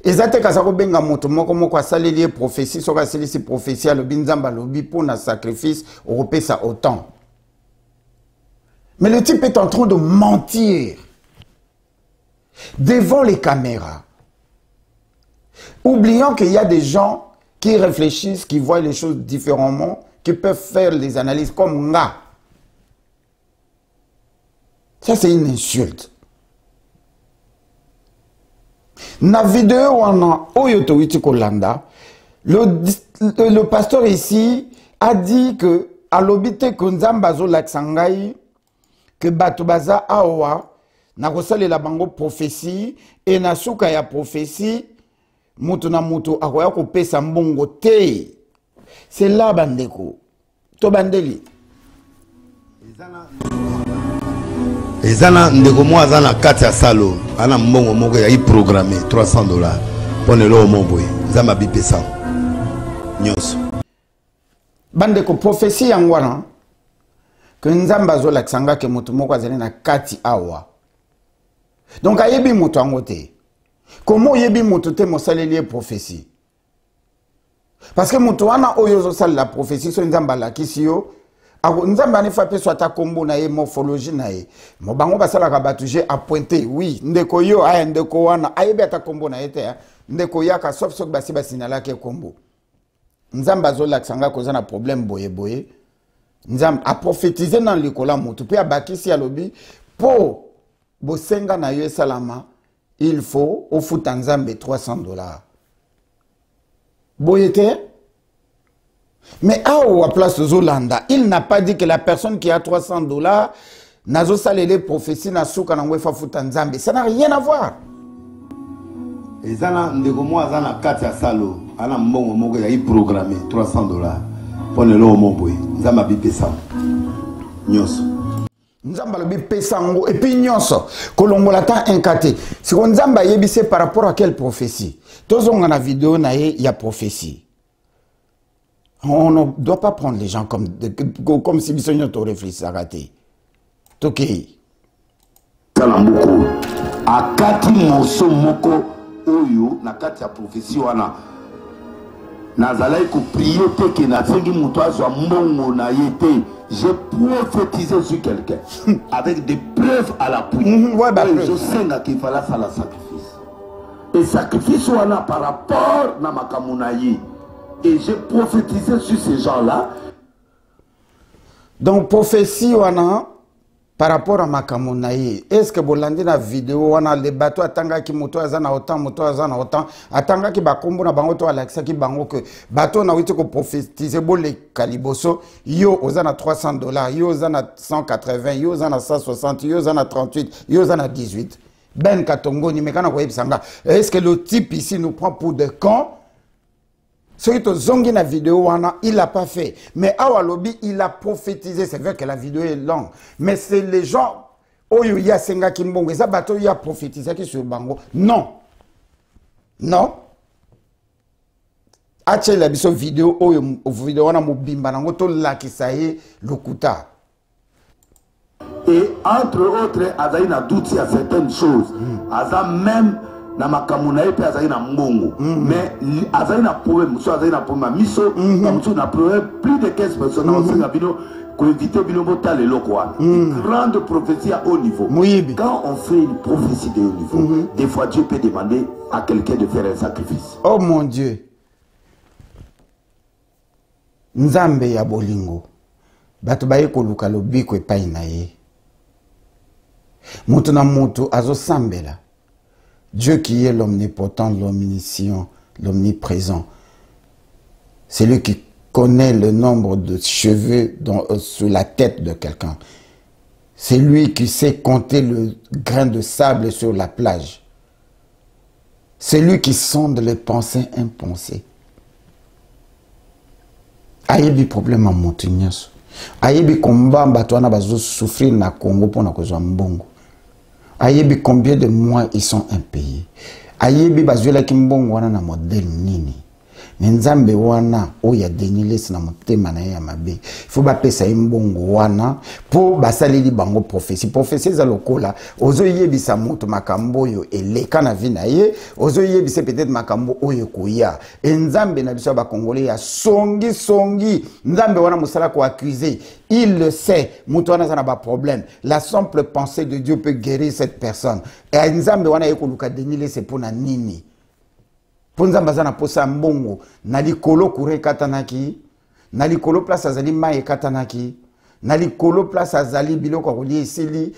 Ezate kasako benga mutu moko asaleli prophétie soka selisi prophétie le Nzamba lobi pour na sacrifice au pesa autant. Mais le type est en train de mentir devant les caméras. Oublions qu'il y a des gens qui réfléchissent, qui voient les choses différemment, qui peuvent faire des analyses comme nga. Ça, c'est une insulte. Na vidéo wana Oyoto Kolanda, le pasteur ici a dit que à l'obité Nzambazo Laksangai, que Batubaza Awa, na kosale la bango prophétie, et na suka ya prophétie, mutu na mutu akoya ko pesa mbongo te. C'est là bandeko. To bandeli. Ezana ndeko mo azana kati ya salo ana mbongo moko ya programmé $300. Ponelo momboy zama bipesa. Nyos. Bandeko prophétie yangwana que Nzamba zo laksanga ke mutu moko azali na kati awa. Donc ayebi mutu angote. Comment yebi mutu te mosaleli prophétie? Parce que mutu wana oyo sal la prophétie so Nzamba lakisi yo. Nzamba ne fa pe so ta kombo na ye morphologie na ye. Mo bango basala ka batuje a pointer oui ndeko yo aya ndeko wana ayebi ata kombo na ye te ndeko yaka sauf sok basi basinala ke kombo. Nzamba zo laksanga koza na problème boye. Nzamba a prophétisé dans likola mutu pe abakisi alobi po bosenga na yo salama. Il faut au foot en Zambie $300. Boyete. Mais à la place de Zolanda, il n'a pas dit que la personne qui a $300 n'a pas salé les prophéties n'a souka na wefa foot en Zambie. Ça n'a rien à voir. Ezana ndeko mo azana kati ya salo ana mbongo moko ya programmé $300. Ponelo momboy zama bipesa. Nyos. Nzamba lobi pesango et puis nyonso kolongola ta inkate. Si on Nzamba yebise par rapport à quelle prophétie? Tozonga na vidéo na ye ya prophétie. On ne doit pas prendre les gens comme si bisogno to réfléchir à rater. Toki. Kalambuko akati moso moko oyo na kati ya prophétie wana. Nazalai ko prier te ke na sengi mutu azwa mbongo na yete. J'ai prophétisé sur quelqu'un avec des preuves à l'appui. Ouais, bah, je sais qu'il fallait ça la sacrifice. Et sacrifice wana par rapport na makamunayi. Et j'ai prophétisé sur ces gens-là. Donc prophétie wana par rapport à makamunayi. Est-ce que bolandi na vidéo wana les bateaux atanga ki moto azana autant moto azana autant atanga ki bakombo na bango to alakisa ki bango que bateau na witi ko prophétiser bo le kaliboso yo ozana $300 yo ozana 180 yo ozana 160 yo ozana 38 yo ozana 18 ben katongo ni mekana ko yebisanga. Est-ce que le type ici nous prend pour des cons? Celui qui zongi na vidéo wana, il l'a pas fait. Mais Awalobi, il a prophétisé. C'est vrai que la vidéo est longue. Mais c'est les gens. Oyo ya senga kimbongo. Ça bateau ya prophétisé qui sur bango. Non. Non. Ache la biso vidéo oyo vidéo wana mobimba nango to la kisaye lokuta. Et entre autres, Azaïna douti à certaines choses. Aza même na makamuna epe Azaïna mbongo. Mais Azaïna problème, soit Azaïna problème miso, comme ça na problème plus de 15 personnes dans ce Inviter Bilobota le Lokwa. Grande prophétie à haut niveau. Quand on fait une prophétie de haut niveau, des fois Dieu peut demander à quelqu'un de faire un sacrifice. Oh mon Dieu. Nzambe ya bolingo. Bato baye koluka lobiko epai na ye. Mutu na mutu azo sambela. Dieu qui est l'omnipotent, l'omniscient, l'omniprésent. C'est lui qui connaît le nombre de cheveux sur la tête de quelqu'un. C'est lui qui sait compter le grain de sable sur la plage. C'est lui qui sonde les pensées impensées. Ayebi problème à montignos. Ayebi combat batouana bazo souffrir na Congo pour na kozwa mbongo. Ayebi combien de mois ils sont impayés. Ayebi bazuela kimbongo wana na modèle nini. Nzambe wana oya denilesi na motema na ya mabe. Faut ba pesa mbongo wana po basaleli bango prophétie. Prophétie za lokola ozo yebisa moto makambo yo eleka na vie na ye, ozo yebisa peut-être makambo oyo koya. Nzambe na biso ba congolais ya songi. Nzambe wana musala ko accuser. Il le sait, moto wana na ba problème. La simple pensée de Dieu peut guérir cette personne. Et Nzambe wana yekoluka denilesi pour na nini. Ponza bazana posa mbongo na likolo kure katanaki na likolo place azali mai katanaki na likolo place azali biloko kolie esili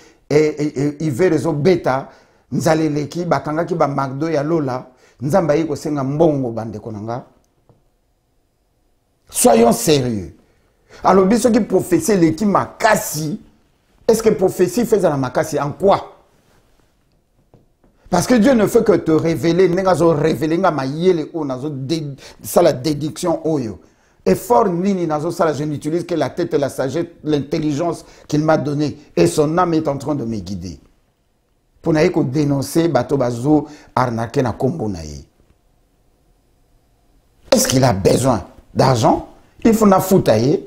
iverezo beta nzaleleki bakangaki ba magdo ya lola nzamba yiko senga mbongo bande konanga. Soyons sérieux. Alors biso qui prophétie leki makasi, est-ce que prophétie fait la makasi en quoi? Parce que Dieu ne fait que te révéler, la déduction oyo. Effort nini nazo sala, je n'utilise que la tête et la sagesse, l'intelligence qu'il m'a donnée. Et son âme est en train de me guider. Pour n'aller que dénoncer, bato bazo arnaquer na kombo naye. Est-ce qu'il a besoin d'argent? Il faut na foutaye.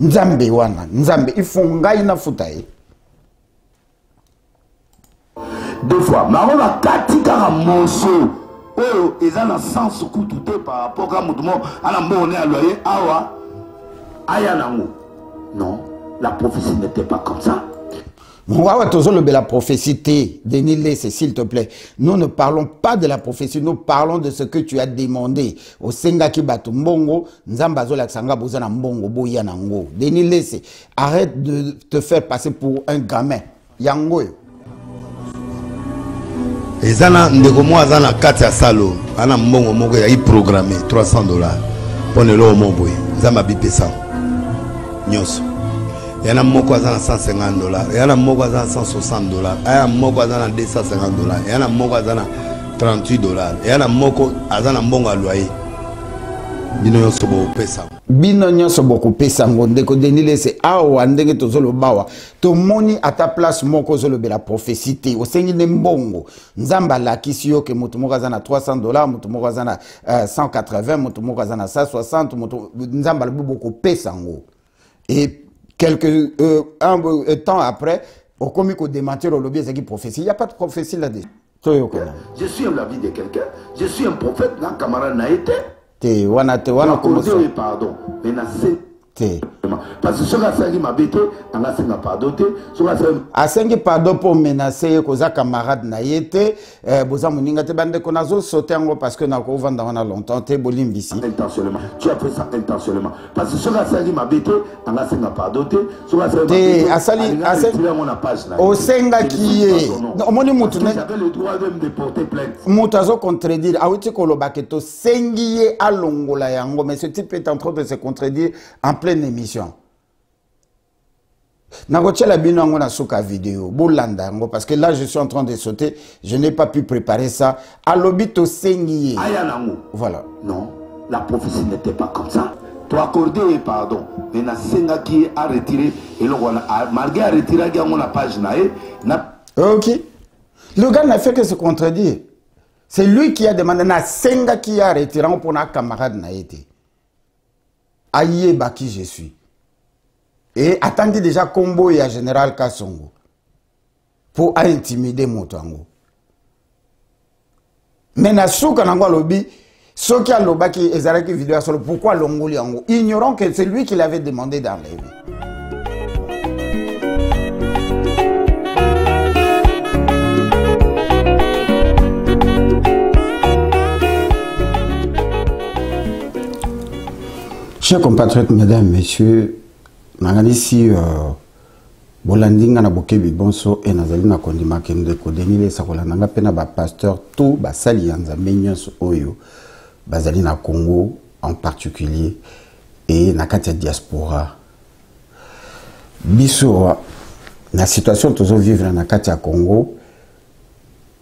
Nzambe wana, Nzambe, il faut ngai na foutaye. Deux fois, mais on a katika monceau. Oh, ils ont un sens coûté par rapport à mouvement à la monnaie à loyer. Awa, ayanango. Non, la prophétie n'était pas comme ça. La prophétie, Denis, s'il te plaît. Nous ne parlons pas de la prophétie, nous parlons de ce que tu as demandé. Au Sengaki Batumbongo, Nzambazo Laksanga Bozana Mbongo, Boyanango. Denis, arrête de te faire passer pour un gamin. Yango. Ezana ndeko mo azana kati ya salo ana mbongo moko ya programmé $300 pone lo momboy nzamba bipesa nyoso yana moko azana $150 yana moko azana $160 yana moko azana $250 yana moko azana $38 yana moko azana mbongo loyer bino nyonso bo pesa bino nyonso boku pesa ngonde ko denile se awa ndenge tozolo bawa to moni ata place moko zolo bela prophétie te osengi ne mbongo nzamba la kisio ke mutu moko azana $300 mutu moko azana 180 mutu moko azana 160 mutu nzamba boku pesa ngo et quelques temps après au commis ko démentir au lobby ezaki prophétie, il y a pas de prophétie là-dessus. Je suis la vie de quelqu'un, je suis un prophète, un camarade n'a été. Te wana pardon mais na c'est parce que ce gars ça m'a bêté on a fait pardon asengi pardon pour menacer koza camarade na yete boza muninga te bande konazo sauter ngo parce que na ko vanda wana longtemps te bolimbisi intentionnellement tu as fait ça intentionnellement parce que ce gars ça m'a bêté on a fait pardon te asali au senga qui est omoni mutu na j'avais le droit de me déporter plainte mutu azo contredire awiti koloba ke to sengi alongola yango mais ce type est en train de se contredire en pleine émission. La vidéo, parce que là je suis en train de sauter, je n'ai pas pu préparer ça. À l'obito sengi. Voilà. Non, la prophétie n'était pas comme ça. Tu as accordé pardon. Mais na senga qui a retiré et le malgré a retiré la page ok. Le gars n'a fait que se contredire. C'est lui qui a demandé na senga qui a retiré pour na camarade na été. Aïe ba qui je suis. Et attendez déjà combo et à général Kassongo pour intimider Motango. Mais na souka nango lobby Ceux qui ont lobaki ezalaki vidéo solo, pourquoi l'ongoli yango? Ignorant que c'est lui qui l'avait demandé d'enlever. Chers compatriotes, mesdames, messieurs, ici Bolandinga na bokebi bonso et nazali na kondima kende ko denile sakola nanga pena ba pasteur tout ba sali yanza menyos oyo bazali na Congo en particulier et na kati ya diaspora biso na situation tozo vivre na kati ya Congo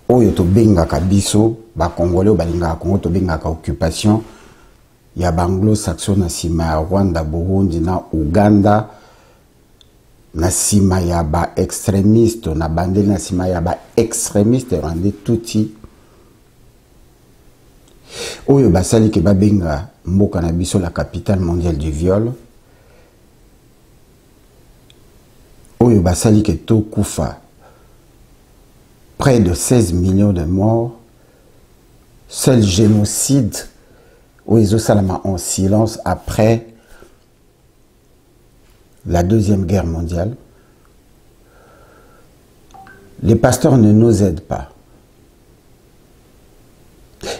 oyo to benga ka biso ba congolais balinga Congo to benga ka occupation ya banglo-saxon na sima ya Rwanda, Burundi na Uganda na sima ya ba extrémiste na bandeli na sima ya ba extrémiste rwandais tuti oyo basali ke babenga mboka na biso la capitale mondiale du viol oyo basali ke to kufa près de 16 millions de morts, seul génocide où ils ont salama en silence après la Deuxième Guerre mondiale. Les pasteurs ne nous aident pas.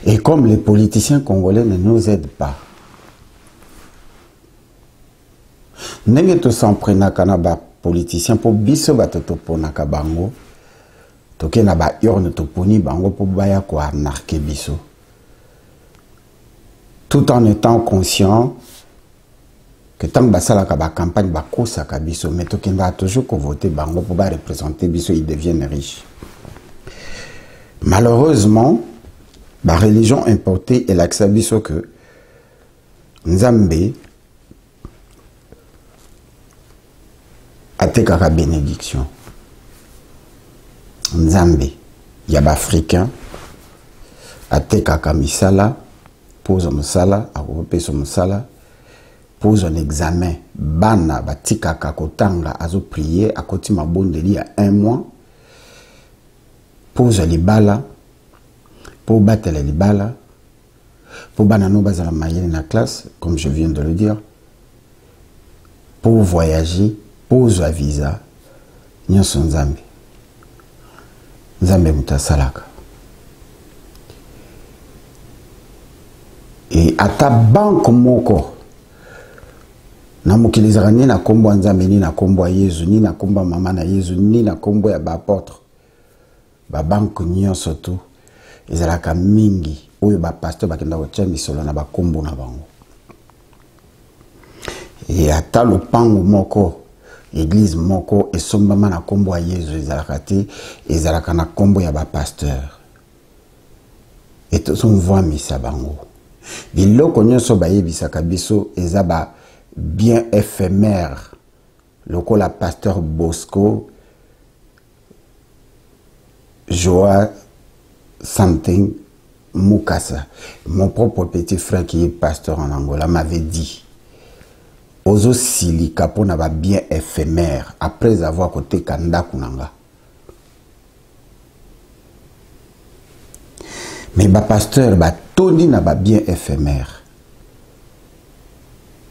Et comme les politiciens congolais ne nous aident pas. Nenge to s'en prena kanaba politiciens pour biso batoto ponaka bango. Toke na ba yorne to poni bango pour baya ko arnaquer biso. Tout en étant conscient que tant que basala ka ba campagne ba kosa ka biso mais toke va toujours ko voter bango pour ba représenter biso, ils deviennent riches. Malheureusement, la religion importée et l'accès biso que Nzambe atekaka bénédiction. Nzambe yaba africain atekaka misala pose musala akopeso musala pose un examen bana batikaka kotanga azo prier akoti mabondeli ya 1 mois pose libala pour battre les libala pour banano bazala mayele na classe comme je viens de le dire pour voyager pose à visa nyonso Nzambe Nzambe mutasalaka et à ta banque moko na mokilizaka ni na kombo ya Nzambe ni na kombo ya Yesu ni na kombo ya mama na Yesu ni na kombo ya baapôtre ba banque nyonso tu ezalaka mingi oyo ba pasteur bakenda kotia misolo na bakombo na bango et ata lopango moko église moko esombama na kombo ya Yesu ezalaka te ezalaka na kombo ya ba pasteur et tous on voit misa bango biloko nyonso bayebisaka biso eza ba bien éphémère lokola pasteur Bosco Joa something Mukasa, mon propre petit frère qui est pasteur en Angola m'avait dit Ozo silika po na ba bien éphémère après avoir côté kanda kunanga. Mais ba pasteur ba toni na ba bien éphémère.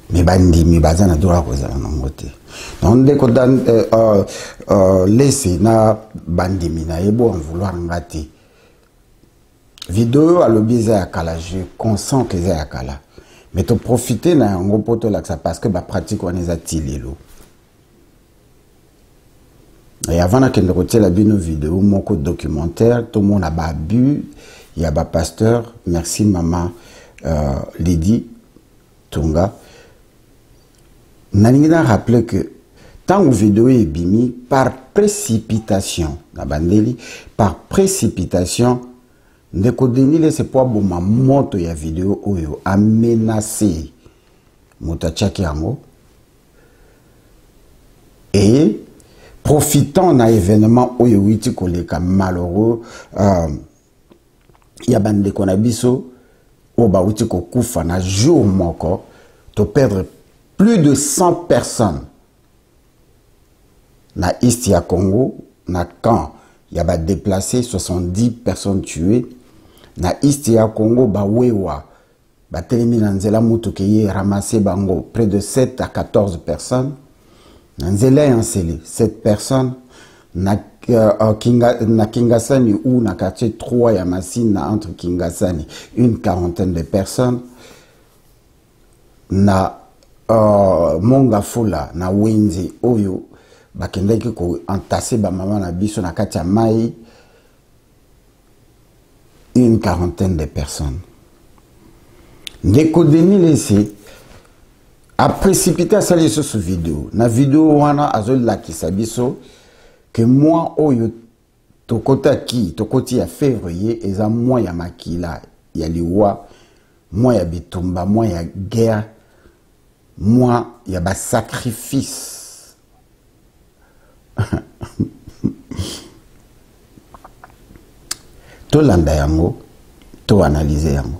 Mais ba ndimi bazana dora ko zala nangote. Donc dès que laisser na bandimi na ebo en vouloir ngati. Vidéo à l'objet à kala, je consens que c'est à kala. Mais tu profites na ngo poto là ça parce que ba pratique on les a tilelo. Et avant na kende côté la bino vidéo mon code documentaire tout le monde a ba bu il y a ba pasteur merci maman Lydie Tunga. Nanina rappeler que tant que vidéo est bimi par précipitation na bandeli par précipitation ndeko denile c'est pour boma moto ya vidéo oyo a menacé mutachaki yango et profitant na événement oyo witi koleka malheureux ya bandeko na biso o ba witi ko kufa na jour moko to perdre plus de 100 personnes na East ya Congo na camp ya ba déplacé 70 personnes tuées na East ya Congo ba wewa batelemi na nzela mutuke ye ramassé bango près de 7 à 14 personnes. Na nzela yansele 7 personnes na Kingasani ou na quartier 3 ya Masina entre Kingasani une quarantaine de personnes. Na Mongafula na Wenzi oyo bakendeki ko entassé ba mama na biso na kati ya mai une quarantaine de personnes. Ndeko Denis Laissé a précipité à salir sur ce vidéo. Na vidéo wana azol la kisabiso que moi oyo tokota ki tokoti ya février eza moi ya makila ya liwa moi ya bitumba moi ya guerre moi ya ba sacrifice. To landa yango to analyser yango.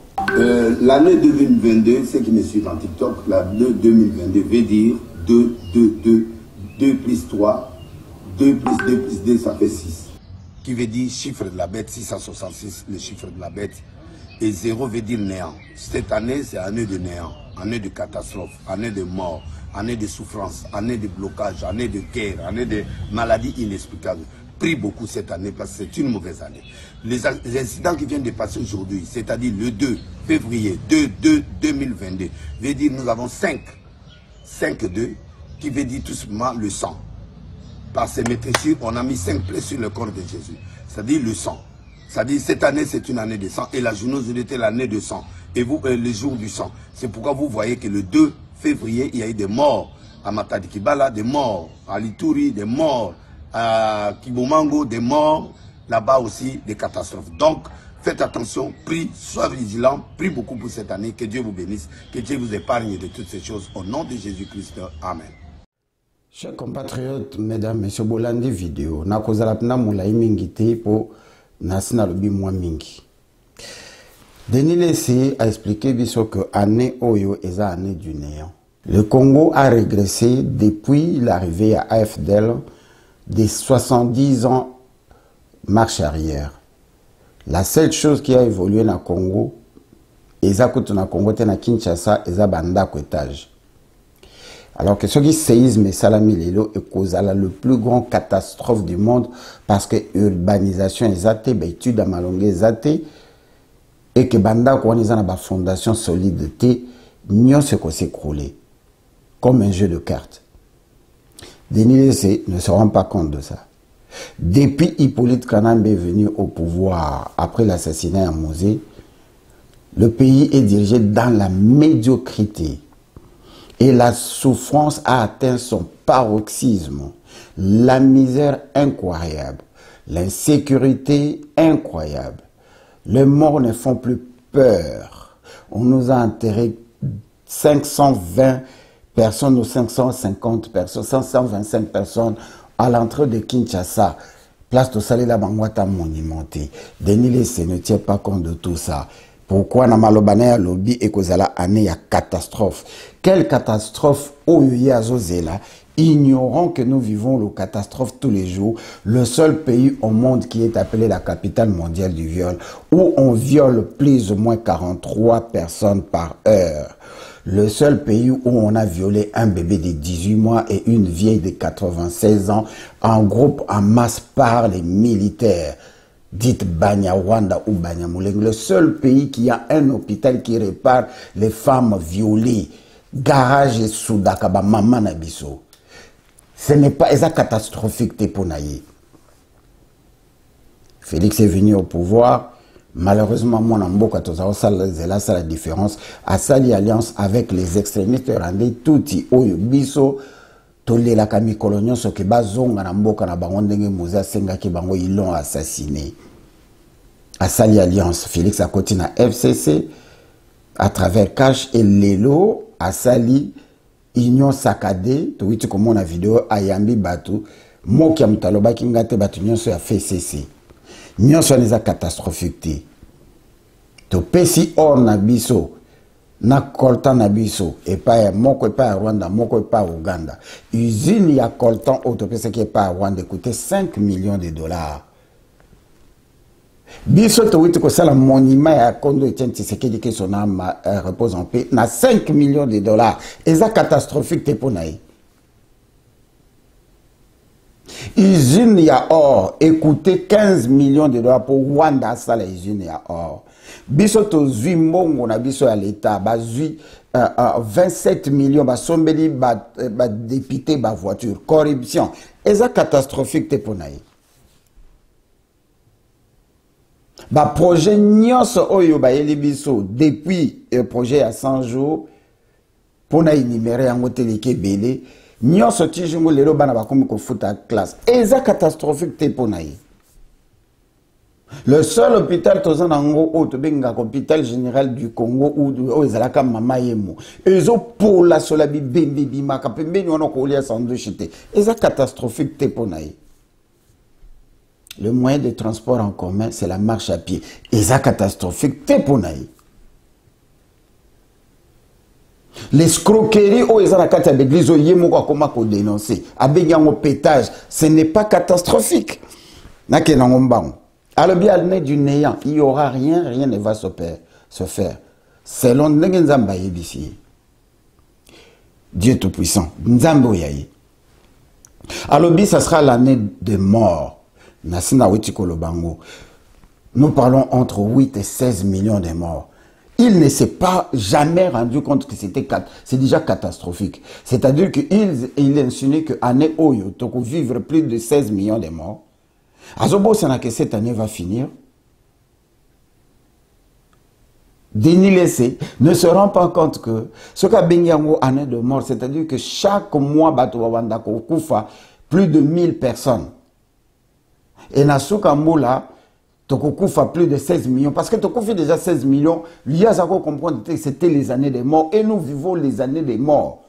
L'année 2022, ceux qui me suivent en TikTok, l'année 2022 veut dire 2 plus 3, 2 plus 2 plus 2, ça fait 6. Qui veut dire chiffre de la bête, 666, le chiffre de la bête. Et 0 veut dire néant. Cette année, c'est année de néant, année de catastrophe, année de mort, année de souffrance, année de blocage, année de guerre, année de maladie inexplicable. Prie beaucoup cette année parce que c'est une mauvaise année. Les incidents qui viennent de passer aujourd'hui, c'est-à-dire le 2 février 2022, veut dire nous avons 5-2 qui veut dire tout simplement le sang. Par ces métrissures, on a mis 5 plaies sur le corps de Jésus, c'est-à-dire le sang. C'est-à-dire cette année c'est une année de sang et la journée était l'année de sang et vous le jour du sang. C'est pourquoi vous voyez que le 2 février, il y a eu des morts à Matadi Kibala, des morts à Lituri, des morts à Kibomango, des morts, là-bas aussi des catastrophes. Donc, faites attention, priez, soyez vigilants, priez beaucoup pour cette année, que Dieu vous bénisse, que Dieu vous épargne de toutes ces choses, au nom de Jésus-Christ. Amen. Chers compatriotes, mesdames, messieurs, bolandi vidéo, na kozala pna moula mingi te po nasina lobi mwa mingi. Denis Laissé a expliqué biso que année oyo eza année du néant. Le Congo a régressé depuis l'arrivée à AFDL des 70 ans marche arrière. La seule chose qui a évolué dans le Congo, eza kutu na Congo te na Kinshasa, eza bandako étage. Alors que ce qui séisme et salami lelo est cause le plus grand catastrophe du monde parce que urbanisation est zate, étude à malongé zate, et que bandako on est na fondation solide te, nyon se ko s'écrouler comme un jeu de cartes. Denis Laissé ne se rend pas compte de ça. Depuis Hippolyte Kanambe est venu au pouvoir après l'assassinat à Mosée, le pays est dirigé dans la médiocrité et la souffrance a atteint son paroxysme. La misère incroyable, l'insécurité incroyable. Les morts ne font plus peur. On nous a enterré 520 personnes ou 550 personnes, 525 personnes à l'entrée de Kinshasa, place de Salela Bangwata monumentée. Denis Laissé ne tient pas compte de tout ça. Pourquoi na malobane ya lobby et kozala année ya catastrophe? Quelle catastrophe oyoye azozela? Ignorant que nous vivons la catastrophe tous les jours, le seul pays au monde qui est appelé la capitale mondiale du viol, où on viole plus ou moins 43 personnes par heure. Le seul pays où on a violé un bébé de 18 mois et une vieille de 96 ans en groupe, en masse par les militaires. Dites Banyarwanda ou Banyamuleng. Le seul pays qui a un hôpital qui répare les femmes violées. Garage et Soudakaba, Maman Nabiso. Ce n'est pas catastrophique pour Naïe. Félix est venu au pouvoir. Malheureusement, mon amboka c'est la différence. A sali alliance avec les extrémistes rwandais touti oyo biso tolé la kami colonion so ke bazonga na mboka na bango ndenge moza senga ki bango ils l'ont assassiné. A sali alliance Félix a continué à FCC à travers Cash et Lelo a sali union sakade to witi comme na vidéo ayambi batu mo ki amtaloba ki ngate batu nyonso ya FCC. Nyonso neza catastrophique to pesi or na biso na coltan na biso et pas moko pas Rwanda moko pas Uganda usine ya coltan auto pesi qui pas Rwanda coûtait 5 millions de dollars biso to witi ko sala monument ya Kondo Etienne Tshisekedi que son âme repose en paix na 5 millions de dollars et ça catastrophique te ponaï usine ya or écoutez 15 millions de dollars pour Rwanda ça la usine ya or biso to zui mbongo na biso ya l'état ba zui 27 millions ba sombeli ba député ba voiture corruption et ça catastrophique te ponaï ba projet nyonso oyo ba yeli biso depuis projet à 100 jours pour na énumérer yango teleke belé nyonso tijungu lelo bana bakomi ko futa classe eza catastrophique te ponaï le seul hôpital tozan nango o to benga hôpital général du Congo ou ezalaka mama yemo ezo pour la solabi bembe bimaka pembeni wana ko lia sandwich te eza catastrophique te ponaï. Le moyen de transport en commun, c'est la marche à pied. Et ça catastrophique, t'es pour naï. L'escroquerie, oh, ils ont la carte à l'église, oh, yé moko comment qu'on dénoncer. Abégan au pétage, ce n'est pas catastrophique. N'a-ke n'angombaon. Alors bien, al du néant, il n'y aura rien, rien ne va se faire. Selon Nengenzamba Yébissi. Dieu Tout-Puissant. Nzambo yayi. Alors bien, ça sera l'année de mort. Nous parlons entre 8 et 16 millions de morts. Il ne s'est pas jamais rendu compte que c'est déjà catastrophique. C'est-à-dire qu'il insinue que l'année Oyo, tu peux vivre plus de 16 millions de morts. Azobo, c'est que cette année va finir. Denis Lessé ne se rend pas compte que ce qu'a Benyango année de mort, c'est-à-dire que chaque mois, Batouawanda Koufa, plus de 1000 personnes. Et Nasuka Moula, Tokokufa plus de 16 millions. Parce que Tokofi déjà 16 millions, Liazako comprendre que c'était les années des morts. Et nous vivons les années des morts.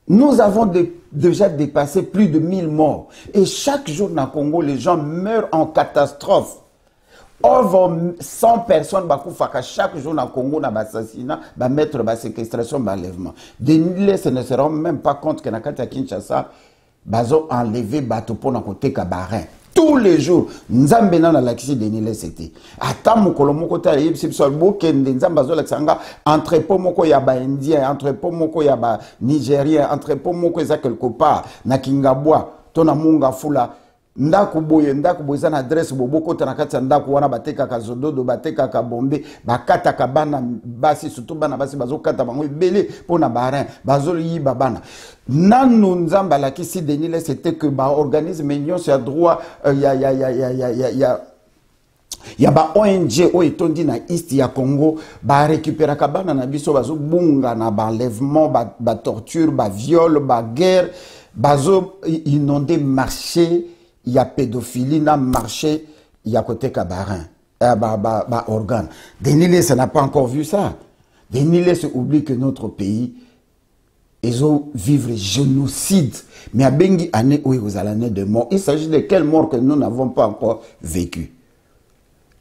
Nous avons déjà dépassé plus de 1000 morts. Et chaque jour dans le Congo, les gens meurent en catastrophe. Over 100 personnes bakufaka chaque jour dans le Congo, dans l'assassinat, ba mettre ba séquestration, ba enlèvement. Denis ne se rend même pas compte que dans Kata Kinshasa, bazo enlevé bateau pour na côté Kabarin tous les jours nzambe na lakisi Denis c'était ata mokolo moko ta yebisi biso bokende nzambe bazo laksanga entrepôt moko ya ba indien entrepôt moko ya ba nigérien entrepôt moko eza quelque part na Kingabwa to na munga fula ndako boye za na adresse boboko ta na kati ndako wana bateka ka zododo bateka ka bombe bakata ka bana basi surtout bana basi bazo kata bango ebele pona barin bazo yiba bana nanu nzamba la kisi Denis c'était que ba organisme union sur droit ya ba ONG o etondi na East ya Congo ba récupérer ka bana na biso bazo bunga na ba enlèvement ba torture ba viol ba guerre bazo inonder marché. Il y a pédophilie dans le marché, il y a côté Kabarin, organe. Denis ça n'a pas encore vu ça. Denis se oublie que notre pays, ils ont vivre génocide. Mais à Bengi année où ils ont l'année de mort, il s'agit de quelle mort que nous n'avons pas encore vécu.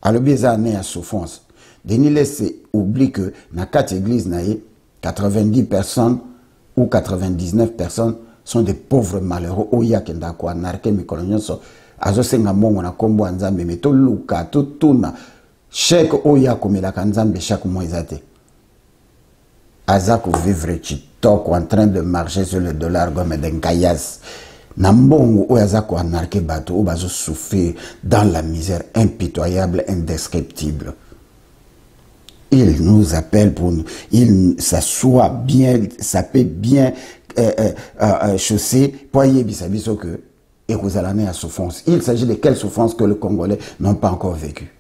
Alors bien année à souffrance. Denis oublie que dans 4 églises, 90 personnes ou 99 personnes sont des pauvres malheureux oya kenda ko anarke mikolonyoso azosenga mongo na kombo nzambe meto luka totuna chèque oya komela kanzambe chaque mois ezate azako vivre chitoko en train de marcher sur le dollar comme d'un kayas na mbongo oya azako anarke bato bazo souffrir dans la misère impitoyable indescriptible. Il nous appelle pour nous, il s'assoit bien, ça peut bien chaussé pour y bisabiso que et vous allez à souffrance. Il s'agit de quelle souffrance que les Congolais n'ont pas encore vécu.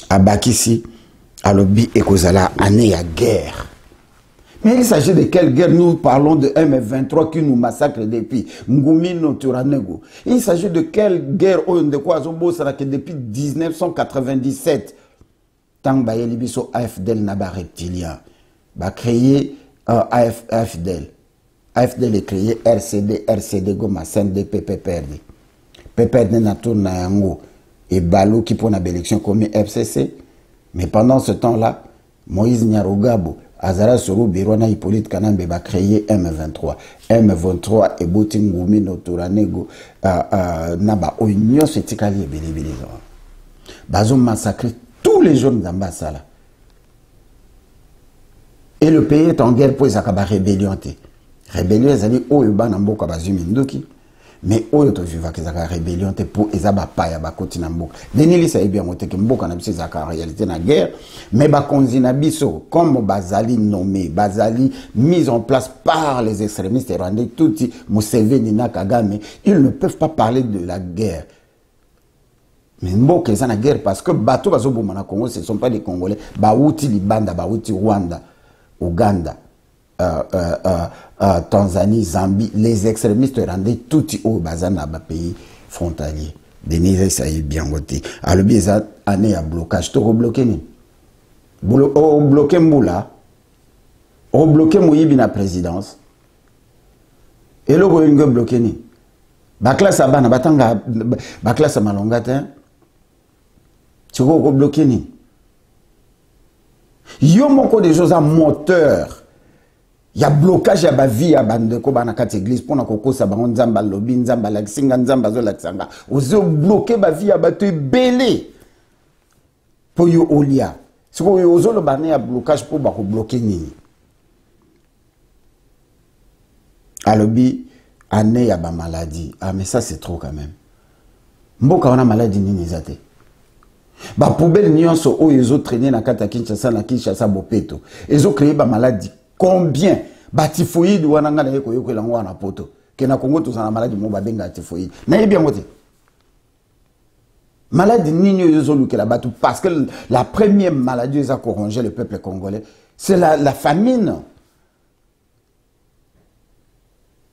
À Bakissi, à l'Obi et Kozala, année à guerre. Mais il s'agit de quelle guerre? Nous parlons de M23 qui nous massacre depuis Ngumino Turanego. Il s'agit de quelle guerre de quoi que depuis 1997, tant que Bayelibiso AFDL n'a pas reptilien, va créer AFDL. AFDL est créé RCD Goma CNDP PPRD. PPRD n'a tourné à Yango et Balou qui prend l'élection comme FCC. Mais pendant ce temps-là, Moïse Nyarugabo Azara Soro Birwana Hippolyte Kanambe va créer M23. M23 et Botingumi Noturanego Naba Oignon Setikali et Bilibili. Bazou massacre tous les jeunes d'Ambassala. Et le pays est en guerre pour les rébellion. Rébellion, c'est-à-dire où il y a un Bazumindoki. Mais où il y a une rébellion pour les Abapaya, Bakoti Namboka. Denili, ça y est bien, Mboka n'a pas en réalité la guerre. Mais Bakonzinabiso, comme Bazali nommé, Bazali mis en place par les extrémistes rwandais, tout Museveni, Nina Kagame, ils ne peuvent pas parler de la guerre. Mais Mboka est en guerre parce que Bato Bazobomana Congo, ce ne sont pas des Congolais. Baouti Libanda, Baouti Rwanda, Ouganda. Tanzanie, Zambie, les extrémistes rwandais, tout au bazana pays frontalier. Denise, ça y est bien voté. Alors, il y a année à blocage. Tu as bloqué ni? Bloqué Mboula. On bloqué Mouyibi na présidence. Et le gouvernement bloqué ni? Bakla Sabana, Batanga, Bakla Samalongata. Tu as bloqué ni? Il y a beaucoup de choses à moteur. Il y a blocage à la vie, il y a des églises pour que ça bango nzamba lobi nzamba laksinga nzamba zo laksanga. Ozo bloquer la vie à bateau belé pour yo olia. C'est quoi ozo le bané à blocage pour bloquer ni. Alobi année ya ba maladie. Ah mais ça c'est trop quand même. Mboka wana maladie nini zate. Ba poubelle nyonso o yozo traîner na kata Kinshasa bopeto. Ezo créer ba maladie. Combien batifoïde wananga na yeko yoko lango wana poto ke na Congo tous na maladie mo babenga tifoïde na yebi ngote maladie nini yozo lukela batu parce que la première maladie qui a corrongé le peuple congolais c'est la famine.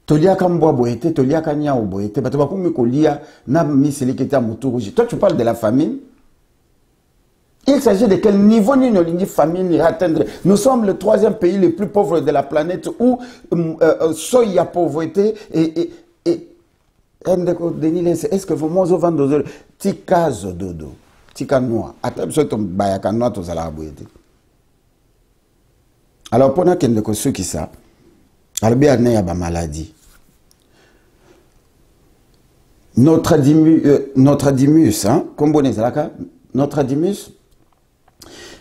Tolia kambo boyete tolia kanya boyete batu bakomi kolia na miseli keta muturuji. Toi tu parles de la famine. Il s'agit de quel niveau de famine atteindre. Nous sommes le 3e pays le plus pauvre de la planète où il y a pauvreté et est-ce que vous m'avez vendu tika zododo tika noa attention ton bayaka noa to zala boyete. Alors pendant que ceux qui ça alors bien il y a ba maladie. Notre dimus hein comme bonne zalaka notre dimus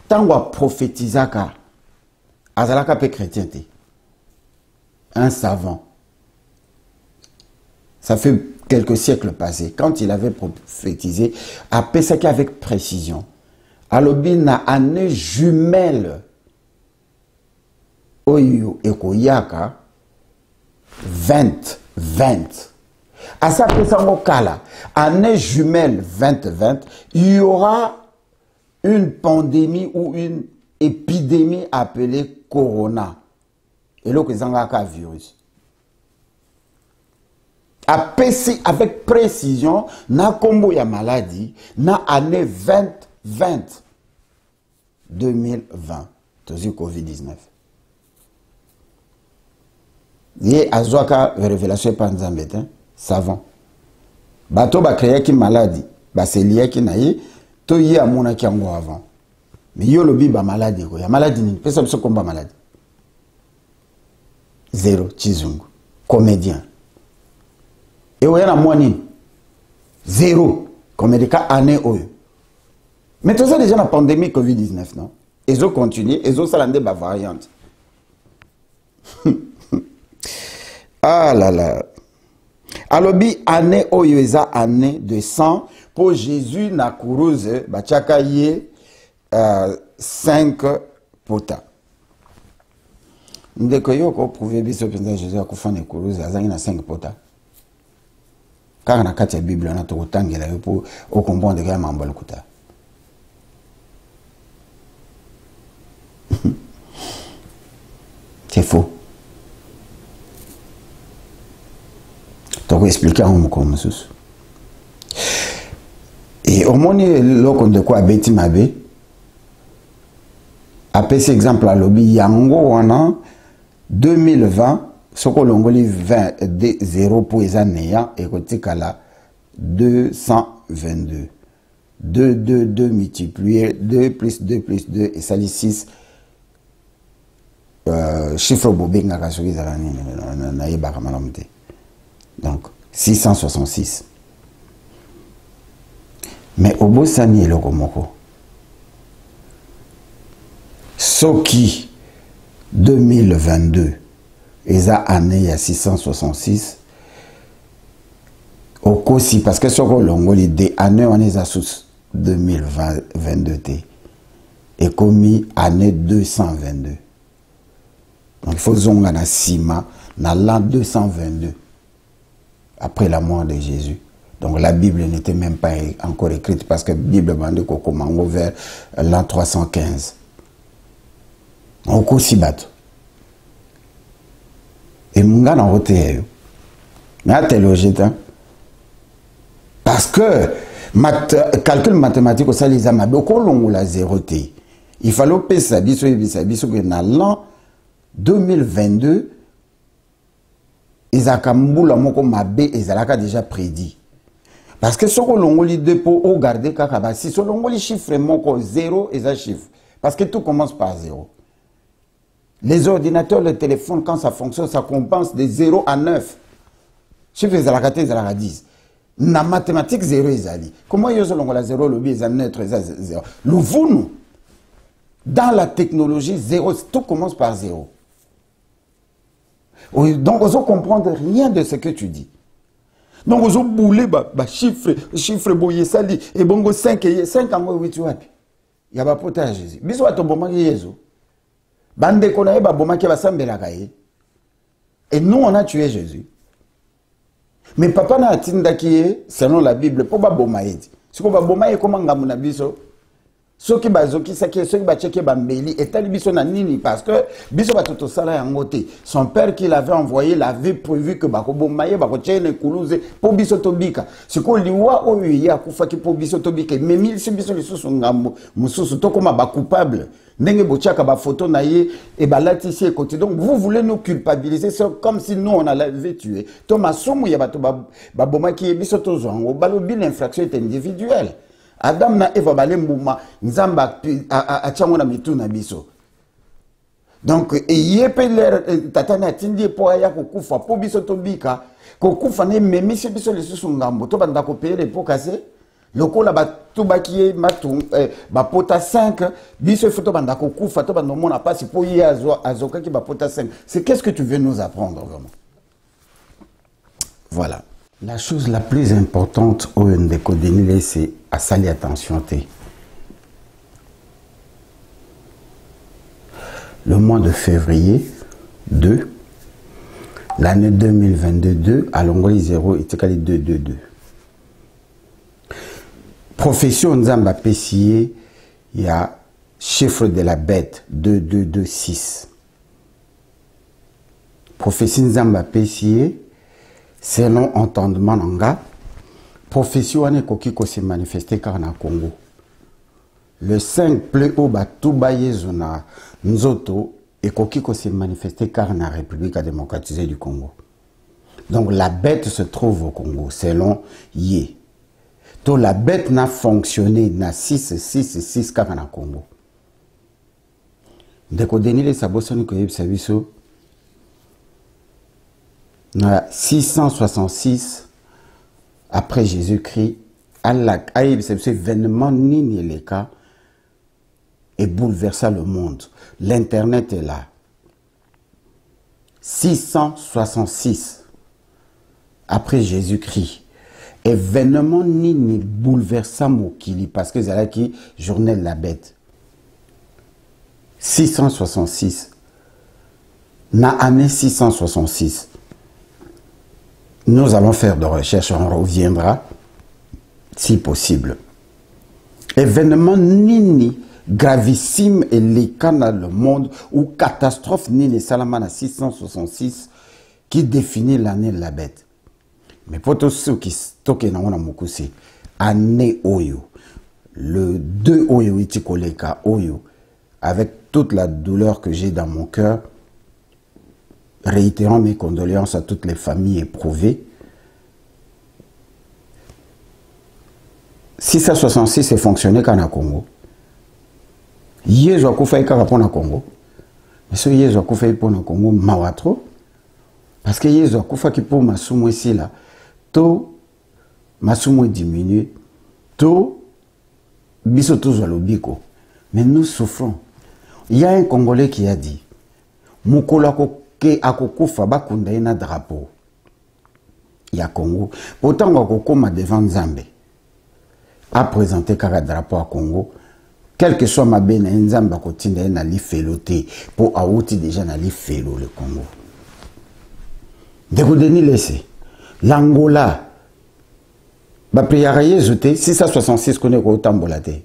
Tango prophétisaka azalaka pe chrétienté. Un savant. Ça fait quelques siècles passés. Quand il avait prophétisé, a pesaki avec précision. Alobi na année jumelle. Oyo ekoyaka 20. À sa pesango kala, année jumelle 2020, il y aura une pandémie ou une épidémie appelée Corona. Et là, c'est un virus. Avec précision, na combo ya maladie, na année 2020, c'est Covid-19. Yé azwaka révélation panzambet, savant. Bato ba créer qui maladie, ba c'est lié qui naïe. To y a mon akiango avant. Mais yo lobi ba maladie ko. Ya maladie ni. Personne se combat maladie. Zéro Chizungu. Comédien. Et on y a moi ni. Zéro. Comédien année oyo. Mais tout ça déjà la pandémie Covid-19 non. Ils ont continué, ils ont salandé ba variante. Ah là là. Alobi année oyo eza année de sang. Pour Jésus, na kuruze, bachaka ye 5 pota. Ndeko yoko prouver biso penza Jésus akufana kuruze azangi na 5 pota. Car na kati ya Bible na tokotangela yo pour comprendre que mambo lokuta. C'est faux. Donc expliquer à mon comme ça. Et au moins, l'on de quoi Betty Mabe a fait exemple à l'objet Yango en 2020, ce que l'on dit 0 pour les années et côté là 222. 2 multiplié 2 plus 2 plus 2 et ça dit 6. chiffre bobenga soki ezala nini nayebaka malamu te. Donc 666. Mais obosani eloko moko soki 2022 eza année ya 666 okosi parce que soko longoli de année wana eza sous 2022 te ekomi année 222. Donc il faut zonga na sima na l'an 222 après la mort de Jésus. Donc la Bible n'était même pas encore écrite parce que la Bible bande kokomango vers l'an 315. Okosi bato. Et munga na rote yo. Na télogita. Parce que calcul mathématique au saliza maboko longola zéro te. Il fallait pesa biso que na l'an 2022 ezaka mbula moko mabe ezalaka déjà prédit. Parce que ce que l'on lit de pour regarder kaka si ce l'on lit chiffre moko 0 et ça chiffre parce que tout commence par 0. Les ordinateurs, le téléphone quand ça fonctionne ça compense de 0 à 9. Chiffre ezalaka 10. Na mathématiques 0 ezali. Comment yo l'on la 0 le bi ezali neutre ezali 0. Louvunu dans la technologie 0 tout commence par 0. Donc on ne comprend rien de ce que tu dis. Donc on boule chiffre boye sali et bongo 5 ans 8 wapi. Ya ba pota Jésus. Biso atoboma Yesu. Bande kona ba boma ke basambela kaye. Et nous on a tué Jésus. Mais papa na atinda ki selon la Bible pour ba boma yedi. Siko ba boma e koma ngamu na biso. Soki bazoki saki soki bacheke bambeli etali biso na nini parce que biso batoto sala yango te. Son père qui l'avait envoyé l'avait prévu que bakobomaye bakochene kuluze po biso tobika. Siko liwa oyo ya kufaki po biso tobika mais mille si biso lisusu ngambo mususu to koma ba coupable ndenge bochaka ba photo na ye et balati si côté. Donc vous voulez nous culpabiliser comme si nous on l'avait tué. To masumu ya bato ba bomaki biso to zongo balobi l'infraction est individuelle. Adam na Eva balembuma nzamba a tchango na mitu na biso. Donc yepe l'air tatana tindi po ya kokufa po biso tobika kokufa ne memisi biso lisusu ngambo to banda ko payer les pots cassés lokola ba tubaki matu ba pota 5 biso photo banda kokufa to banda mona pasi po ye azoka ki ba pota 5. C'est qu'est-ce que tu veux nous apprendre vraiment? Voilà. La chose la plus importante au Ndeko-Denile, c'est à saluer attention. Le mois de février 2, l'année 2022, à Longoli 0, il était 222. Profession Nzamba Pessier, il y a chiffre de la bête 2226. Profession Nzamba Pessier, selon entendement nanga, profession ane koki ko se manifester car na Congo. Le 5 plus haut batuba yezuna nzoto et koki ko se manifester car na République démocratisée du Congo. Donc la bête se trouve au Congo selon Yé. Donc la bête n'a fonctionné na 666 car na Congo. Ndeko-Denile sabosoni ko yeb sabiso 666 après Jésus-Christ, ce événement nini les cas et bouleversa le monde. L'internet est là. 666 après Jésus-Christ, événement nini bouleversa Mokili parce que c'est là qui journée de la bête. 666 na année 666. Nous allons faire de recherches, on reviendra si possible. Événement nini gravissime et les cas dans le monde ou catastrophe nini Salamana 666 qui définit l'année de la bête. Mais pour tous ceux qui stockent dans mon mokusi, année Oyo, le 2 Oyo itikoleka Oyo, avec toute la douleur que j'ai dans mon cœur, réitérant mes condoléances à toutes les familles éprouvées. 666 est fonctionné qu'en Congo. Hier, je suis fait pour le Congo. Mais ce Yezo akufa pour le Congo mawatro parce que Yezo akufa qui pour masumu ici là to masumu diminue to biso to lobiko. Mais nous souffrons. Il y a un Congolais qui a dit mukolo ke akokufa bakunda ina drapeau. Il y a Congo. Pourtant akokoma devant Nzambe a présenté kaka drapeau à Congo. Quel que soit ma benne, Nzambe akotinda na li feloté pour awuti déjà na li felo le Congo. De Goudeni laissé. L'Angola. Ba prière yezote 666 connaît ko tambolate.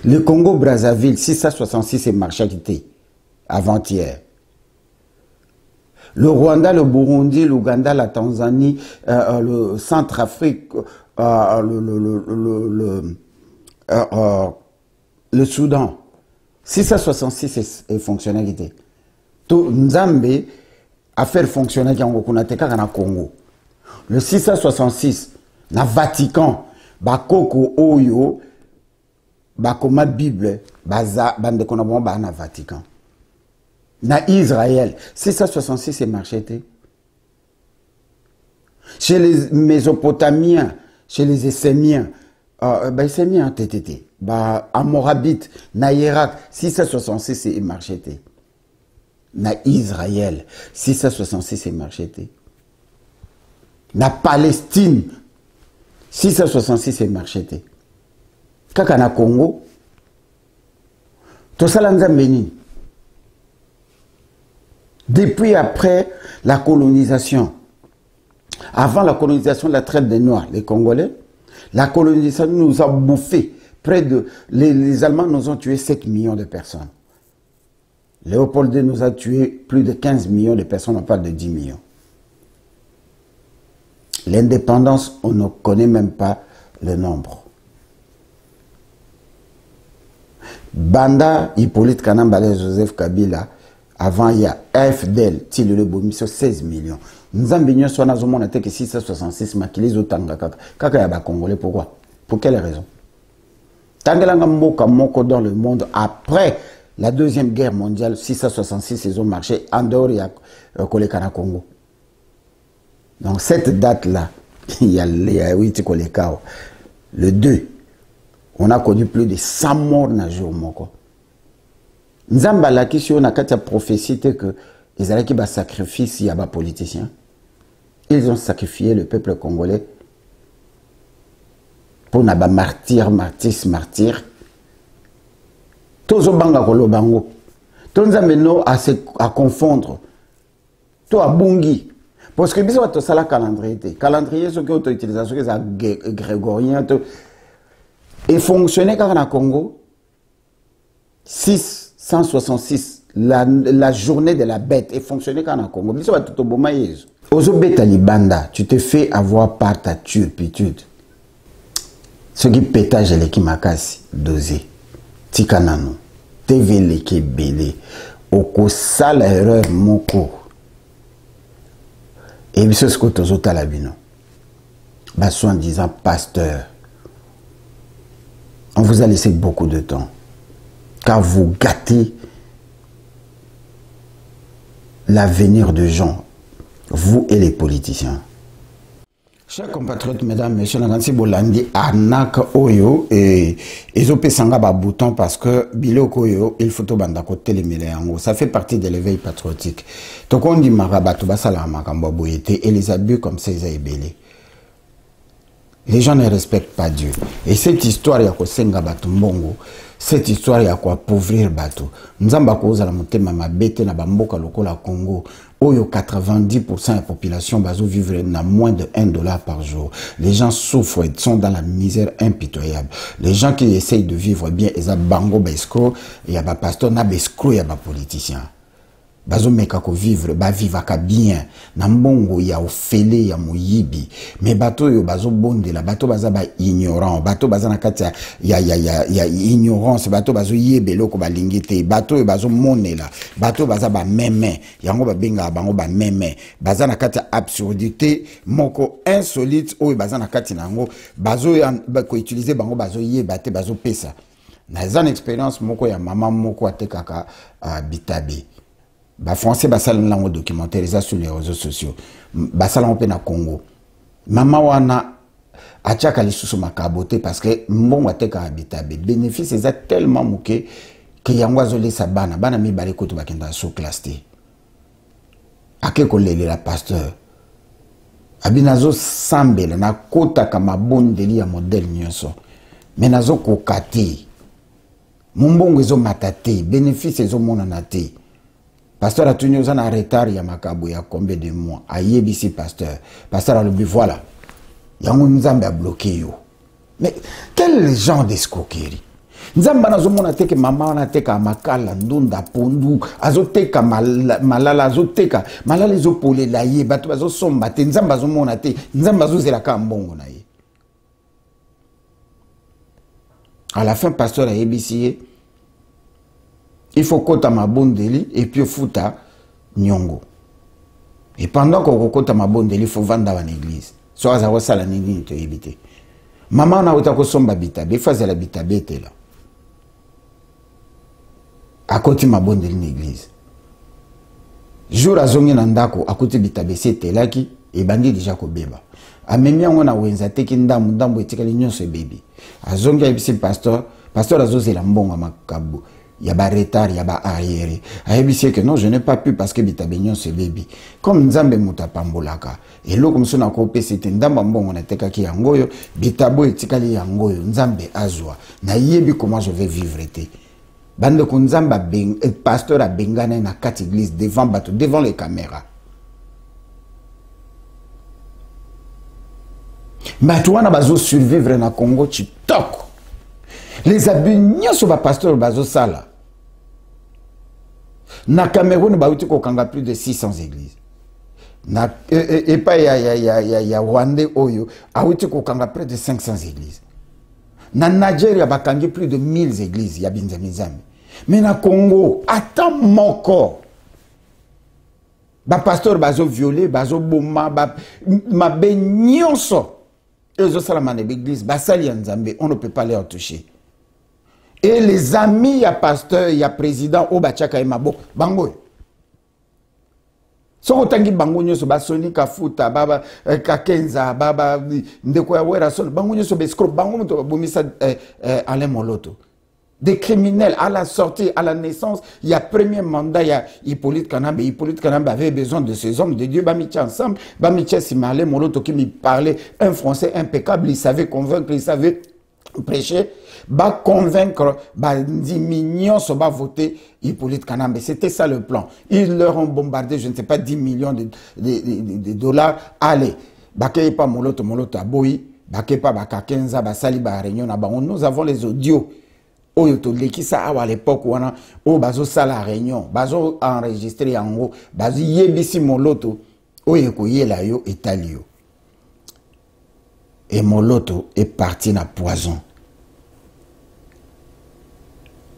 Le Congo Brazzaville 666 est marché quitté avant-hier. Le Rwanda, le Burundi, l'Ouganda, la Tanzanie, le Centrafrique, le Soudan, 666 est fonctionnalité. Tout Nzambe a fait fonctionner dans Congo. Le 666, na Vatican, Bakoko Oyo, Bakoma Bible, Baza, Bande Konabon, na Vatican. Na Israël, 666 est marché. Chez les Mésopotamiens, chez les Essémiens, Essémiens, TTT. Amorabite, na Irak, 666 est marché. Na Israël, 666 est marché. Na Palestine, 666 est marché. Kaka na Congo, tout ça là Nzambeni. Depuis après la colonisation, avant la colonisation de la traite des Noirs, les Congolais, la colonisation nous a bouffé. Près de... Les Allemands nous ont tué 7 millions de personnes. Léopold II nous a tué plus de 15 millions de personnes, on parle de 10 millions. L'indépendance, on ne connaît même pas le nombre. Banda, Hippolyte Kanambale, Joseph Kabila, avant il y a FDL, Tilule Bomiso, 16 millions. Nous avons soit dans monde que 666 maquillés au Tanga. Kaka yaba Congolais, pourquoi? Pour quelle raison? Tangalanga Mboka Moko dans le monde, après la deuxième guerre mondiale, 666, ils ont marché en dehors de Kolekana Congo. Donc cette date-là, il y a le 2, on a connu plus de 100 morts dans le jour. Nzamba la question on a quand prophétie que les Alaki ba sacrifice y a des politiciens. Ils ont sacrifié le peuple congolais pour na ba martyr. Tozo banga kolo bango. Tonza meno à confondre. To a bungi. Parce que biso to sala calendrier. Calendrier ce que on utilise ce que ça grégorien et fonctionner quand na Congo 666 la journée de la bête et fonctionner quand on a Congo. Tu te fais avoir par ta turpitude. Ce qui pétage les qui makasi dosé. Tikanano. TV les qui belé. Oko sale erreur moko. Et bien ce que tu as dit là-bas. Bah soit en disant pasteur. On vous a laissé beaucoup de temps. Car vous gâtez l'avenir de gens, vous et les politiciens. Chers compatriotes, mesdames, messieurs, Nancy Bolandi, Anak Oyo, et Ezopé Sanga Bouton parce que Biloko Oyo, il faut banda côté les méléango. Ça fait partie de l'éveil patriotique. Donc on dit Marabatou Basala Makamba Boyete et les abus comme ça, ils ont belé. Les gens ne respectent pas Dieu. Et cette histoire, il y a Kosenga Batumbongo. Cette histoire, il y a quoi appauvrir Bato. Nzamba koza la motema mabete na bamboka lokola Congo. Oyo 90% de la population bazo vivre na moins de $1 par jour. Les gens souffrent et sont dans la misère impitoyable. Les gens qui essayent de vivre bien, ils ont bango besco, il y a ba pasteur na besco, il y a ba politicien. Bazo meka ko vivre, ba vivaka bien. Na mbongo ya ofele ya moyibi. Mais bato yo bazo bonde la bato baza ba ignorant, bato baza na kati ya ignorance, bato bazo yebe loko ba lingite, bato yo bazo monela, bato baza ba meme, yango ba benga bango ba meme, baza na kati absurdité moko insolite o baza na kati nango, bazo ba ko utiliser bango bazo yeba te bazo pesa. Na zan expérience moko ya maman moko atekaka bitabe. Ba français basala lango documentaire ça sur les réseaux sociaux. Basala on pe na Congo. Mama wana achaka lisusu makabote parce que mbongo ateka habitabe. Bénéfice eza tellement moké que yango azole sa bana mi bale koto bakenda so classe te. Ake kolele la pasteur. Abinazo sambela na kota kama bondeli ya modèle nyonso. Mais nazo kokati. Mumbongo ezo matate, bénéfice ezo monana te. Pasteur a tenu aux en retard ya makabo ya combien de mois. Ayebisi pasteur. Pasteur a le but voilà. Yango nzambe a bloqué yo. Mais quel genre d'escroquerie? Nzamba nazo mona teke mama na teka makala ndunda pondu azoteka malala azoteka malala ezo pole la ye bato bazo somba te nzamba zo mona te nzamba zo zela ka mbongo na ye. À la fin pasteur a yebisi il faut kota mabondeli et puis futa nyongo. Et pendant qu'on kota mabondeli il faut vendre dans l'église. So azawa sala nini to yebite. Mama na uta ko somba bitabe faza la bitabe te là. À côté mabondeli l'église. Jour azongi na ndako à côté bitabe c'était là qui et bandi déjà ko beba. Amemi yango na wenza teki ndambo etikali nyonso baby. Azongi yebisi pasteur azozela mbongo makabo. Il y a ba retard, il y a ba arrière. Ayebisi que non, je n'ai pas pu parce que bitabe nyonso baby. Comme nzambe muta pambolaka. Et lo comme sona ko c'était ndamba mbongo na teka ki yangoyo, bitabo etikali yangoyo, nzambe azwa. Na yebi comment je vais vivre te. Bande ko nzamba pasteur a bengana na kat église devant les caméras. Bato wana bazo survivre na Congo TikTok. Les abus nyonso ba pasteur bazo sala. Na Cameroun bauti ko kanga plus de 600 églises. Na et pas ya Rwanda oyo auti ko kanga près de 500 églises. Na Nigeria bakangi plus de 1000 églises ya binzamizami. Mais na Congo ata moko ba pasteur bazo violé, bazo boma, ma nyonso. Ezo salamane l'église, basali nzambe, on ne peut pas les toucher. Et les amis, ya pasteur, ya président, Obachaka et Mabo, bango. Soko tangi bango nyoso basoni kafuta baba kakenza baba ndeko ya wera son bango nyoso beskro bango moto bomisa Alain Moloto. Des criminels à la sortie, à la naissance, il y a premier mandat, il y a Hippolyte Kanambe. Hippolyte Kanambe avait besoin de ces hommes de Dieu. Bamitia ensemble, Bamitia Simale, Moloto qui me parlait un français impeccable, il savait convaincre, il savait prêcher, bah convaincre, bah dit mignon, ça va voter Hippolyte Kanambe. C'était ça le plan. Ils leur ont bombardé, je ne sais pas, 10 millions de dollars. Allez, bah qu'il n'y ait pas Moloto à Boyi, bah qu'il n'y ait pas Bakakenza, bah Sali, bah Réunion, nous avons les audios. Oyo to lekisa awa à l'époque wana o bazo sala réunion bazo enregistrer yango bazo yebisi Moloto oyo ko yela yo etalio et Moloto est parti na poison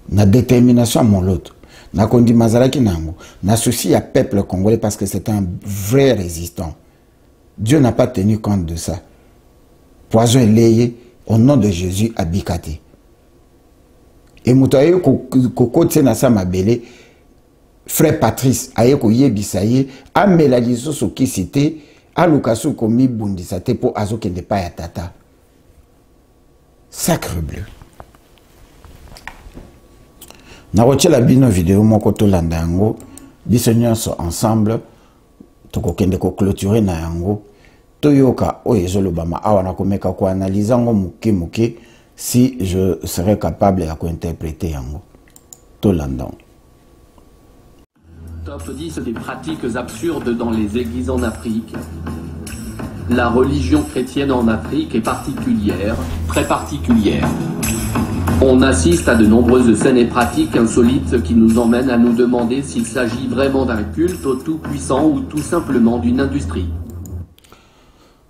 na détermination Moloto na kondi mazalaki nango na souci à peuple congolais parce que c'est un vrai résistant. Dieu n'a pas tenu compte de ça. Poison elayé au nom de Jésus à Bikati. Et moutaye koko tsena sa mabele frère Patrice aye ko yebisa ye amela lisoso kisite alukasu ko mibundisa te po azokende pa ya tata. Sacre bleu. Na rochela bino vidéo moko to landa yango biso nyonso ensemble tokokende ko clôturer na yango toyoka oyo ezolobama awa na komeka ko analyser ngo muke si je serais capable d'interpréter yango to landon. Top 10 des pratiques absurdes dans les églises en Afrique. La religion chrétienne en Afrique est particulière, très particulière. On assiste à de nombreuses scènes et pratiques insolites qui nous emmènent à nous demander s'il s'agit vraiment d'un culte au tout-puissant ou tout simplement d'une industrie.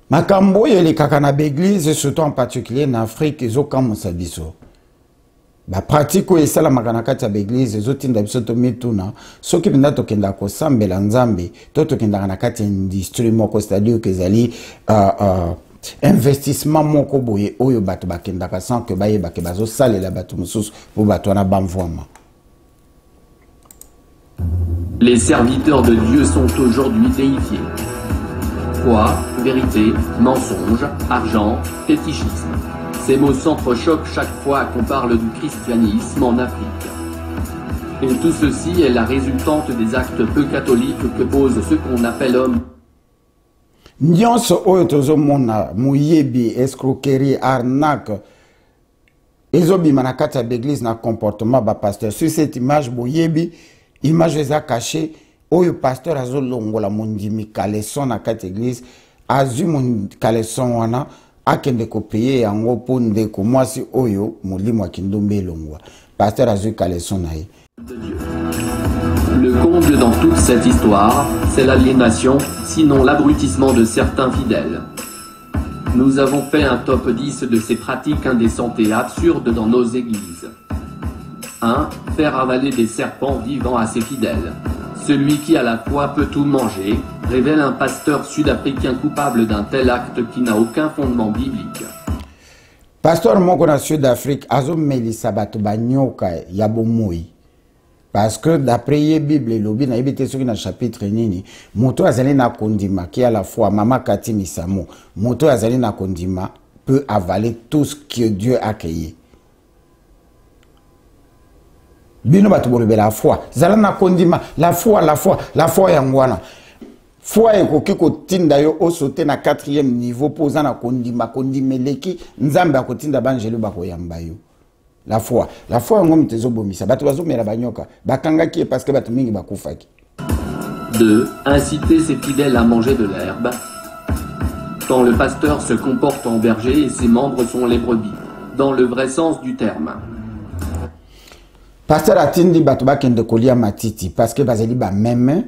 Makambo yeli kakana l'église, surtout en particulier en Afrique, ils ont comme ça biso. Ba pratique ou esala makana kati ya l'église, ils ont tinda biso to mituna. Soki binda to kenda ko sambela nzambe, to kenda na kati industrie moko, c'est-à-dire que zali investissement moko boye oyo bato bakenda ka sans que baye bake bazo salela bato mususu pour bato na bamvoma. Les serviteurs de Dieu sont aujourd'hui déifiés. Foi, vérité, mensonge, argent, fétichisme. Ces mots s'entrechoquent chaque fois qu'on parle du christianisme en Afrique. Et tout ceci est la résultante des actes peu catholiques que pose ce qu'on appelle homme. Nyonso oyo tozomona muyebi, escroquerie, arnaque ezobima na kati ya l'église na comportement ba pasteur. Sur cette image boyebi image eza cachée oyo pasteur azolongola mondimi kaleson na kati église azwi mon kaleson wana akende ko payer yango po ndeko mwasi oyo molimo akindombe elongwa pasteur azwi kaleson na ye. Le comble dans toute cette histoire, c'est l'aliénation, sinon l'abrutissement de certains fidèles. Nous avons fait un top 10 de ces pratiques indécentes et absurdes dans nos églises. 1. Faire avaler des serpents vivants à ses fidèles. Celui qui à la fois peut tout manger révèle un pasteur sud-africain coupable d'un tel acte qui n'a aucun fondement biblique. Pasteur moko na Sud-Afrique azomelisa bato banyoka ya bomoi. Parce que d'après la Bible, il y a un chapitre nini, moto azali na kondima qui à la fois Mama Kati Misamo, moto azali na kondima peut avaler tout ce que Dieu a créé. Bino batu bolebe la foi, zala na kondima, la foi yangwana. Foi ekoki kotinda yo osote na 4e niveau poza na kondima, kondimeleki nzambe akotinda banjelo bakoyamba yo. La foi ngom tezo bomisa bato bazomela banyoka bakangaki parce que bato mingi bakufaki. 2. Inciter ses fidèles à manger de l'herbe. Quand le pasteur se comporte en berger et ses membres sont les brebis, dans le vrai sens du terme. Pasteur atindi bato bakende kolia matiti parce que bazali ba même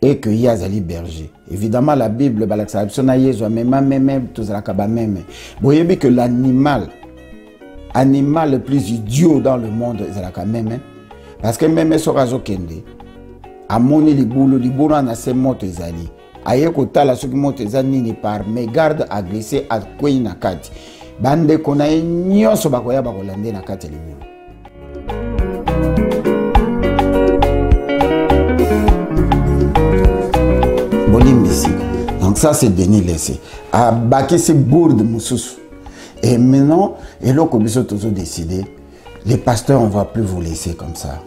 et que yazali berger. Évidemment la Bible balaksa na yezo même tozalaka ba même. Boyebi que l'animal le plus idiot dans le monde, c'est la même. Parce que même sur Razo Kende, à mon liboulo na se moto ezali. Aye kota la soki moto ezali ni par mais garde agressé à kwei na kati. Bande kona nyonso bakoya bakolande na kati liboulo. Bolimbisi. Donc ça c'est Denis Laissé. A baki se bourde mususu. Et maintenant, et là, comme ils ont décidé, les pasteurs, on ne va plus vous laisser comme ça.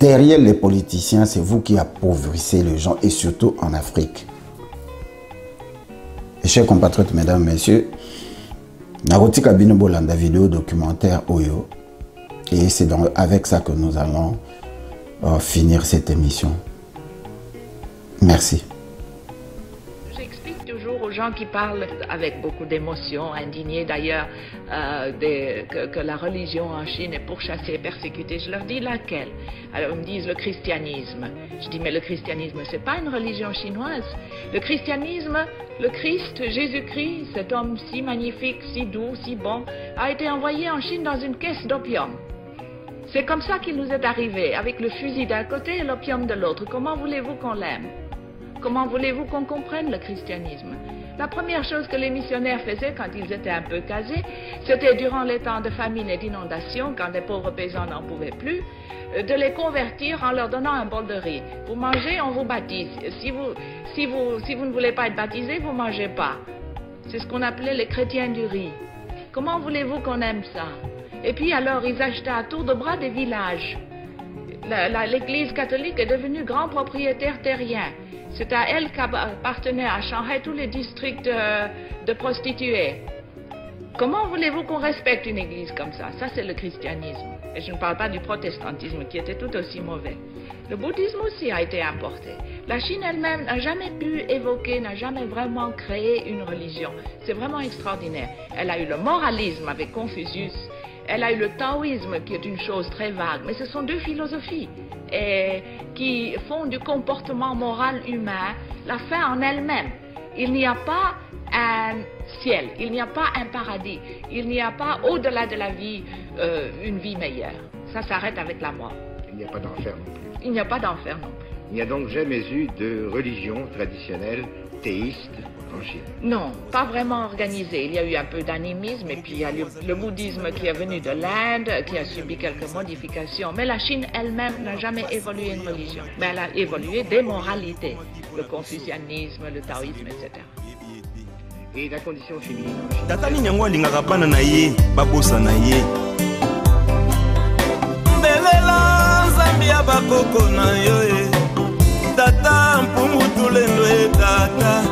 Derrière les politiciens, c'est vous qui appauvrissez les gens, et surtout en Afrique. Et chers compatriotes, mesdames, messieurs, Naroti Kabino Bolanda vidéo documentaire Oyo, et c'est avec ça que nous allons finir cette émission. Merci. Aux gens qui parlent avec beaucoup d'émotion, indignés d'ailleurs que la religion en Chine est pourchassée et persécutée, je leur dis laquelle? Alors ils me disent le christianisme. Je dis mais le christianisme c'est pas une religion chinoise. Le christianisme, le Christ, Jésus-Christ, cet homme si magnifique, si doux, si bon, a été envoyé en Chine dans une caisse d'opium. C'est comme ça qu'il nous est arrivé, avec le fusil d'un côté et l'opium de l'autre. Comment voulez-vous qu'on l'aime? Comment voulez-vous qu'on comprenne le christianisme? La première chose que les missionnaires faisaient quand ils étaient un peu casés, c'était durant les temps de famine et d'inondation, quand les pauvres paysans n'en pouvaient plus, de les convertir en leur donnant un bol de riz. Vous mangez, on vous baptise. Si vous ne voulez pas être baptisé, vous ne mangez pas. C'est ce qu'on appelait les chrétiens du riz. Comment voulez-vous qu'on aime ça? Et puis alors, ils achetaient à tour de bras des villages. L'Église catholique est devenue grand propriétaire terrien. C'est à elle qu'appartenaient à Shanghai tous les districts de prostituées. Comment voulez-vous qu'on respecte une église comme ça? Ça, c'est le christianisme. Et je ne parle pas du protestantisme qui était tout aussi mauvais. Le bouddhisme aussi a été importé. La Chine elle-même n'a jamais pu évoquer, n'a jamais vraiment créé une religion. C'est vraiment extraordinaire. Elle a eu le moralisme avec Confucius. Elle a eu le taoïsme qui est une chose très vague. Mais ce sont deux philosophies qui font du comportement moral humain la fin en elle-même. Il n'y a pas un ciel, il n'y a pas un paradis, il n'y a pas au-delà de la vie une vie meilleure. Ça s'arrête avec la mort. Il n'y a pas d'enfer non plus. Il n'y a pas d'enfer non plus. Il n'y a donc jamais eu de religion traditionnelle théiste en Chine? Non, pas vraiment organisé. Il y a eu un peu d'animisme et puis il y a le bouddhisme qui est venu de l'Inde, qui a subi quelques modifications. Mais la Chine elle-même n'a jamais évolué une religion. Mais elle a évolué des moralités, le confucianisme, le taoïsme, etc. Et la condition féminine en Chine? Tatani nyango alingaka bana na ye, babosa na ye. Belela Zambia bakoko na yo e. Tata mpungu tulendo e tata.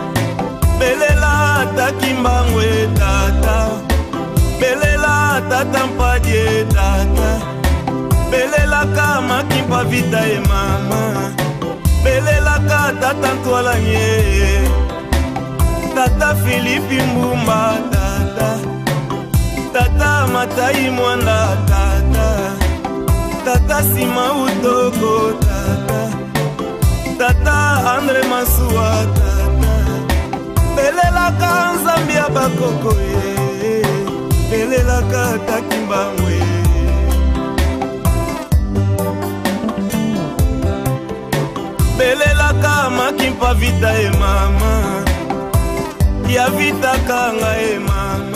Belela takimbango e tata. Belela tata mpadi e tata. Belela kama kimpa vita e mama. Belela ka tata ntwalani e. Tata Philippe Mbumba tata. Tata Matai Mwanda tata. Tata Sima Utoko tata. Tata Andre Masua tata. Belela ka Zambia bakoko ye. Belela ka takimbango ye. Belela ka makimpa vita e mama. Ya vita kanga e mama.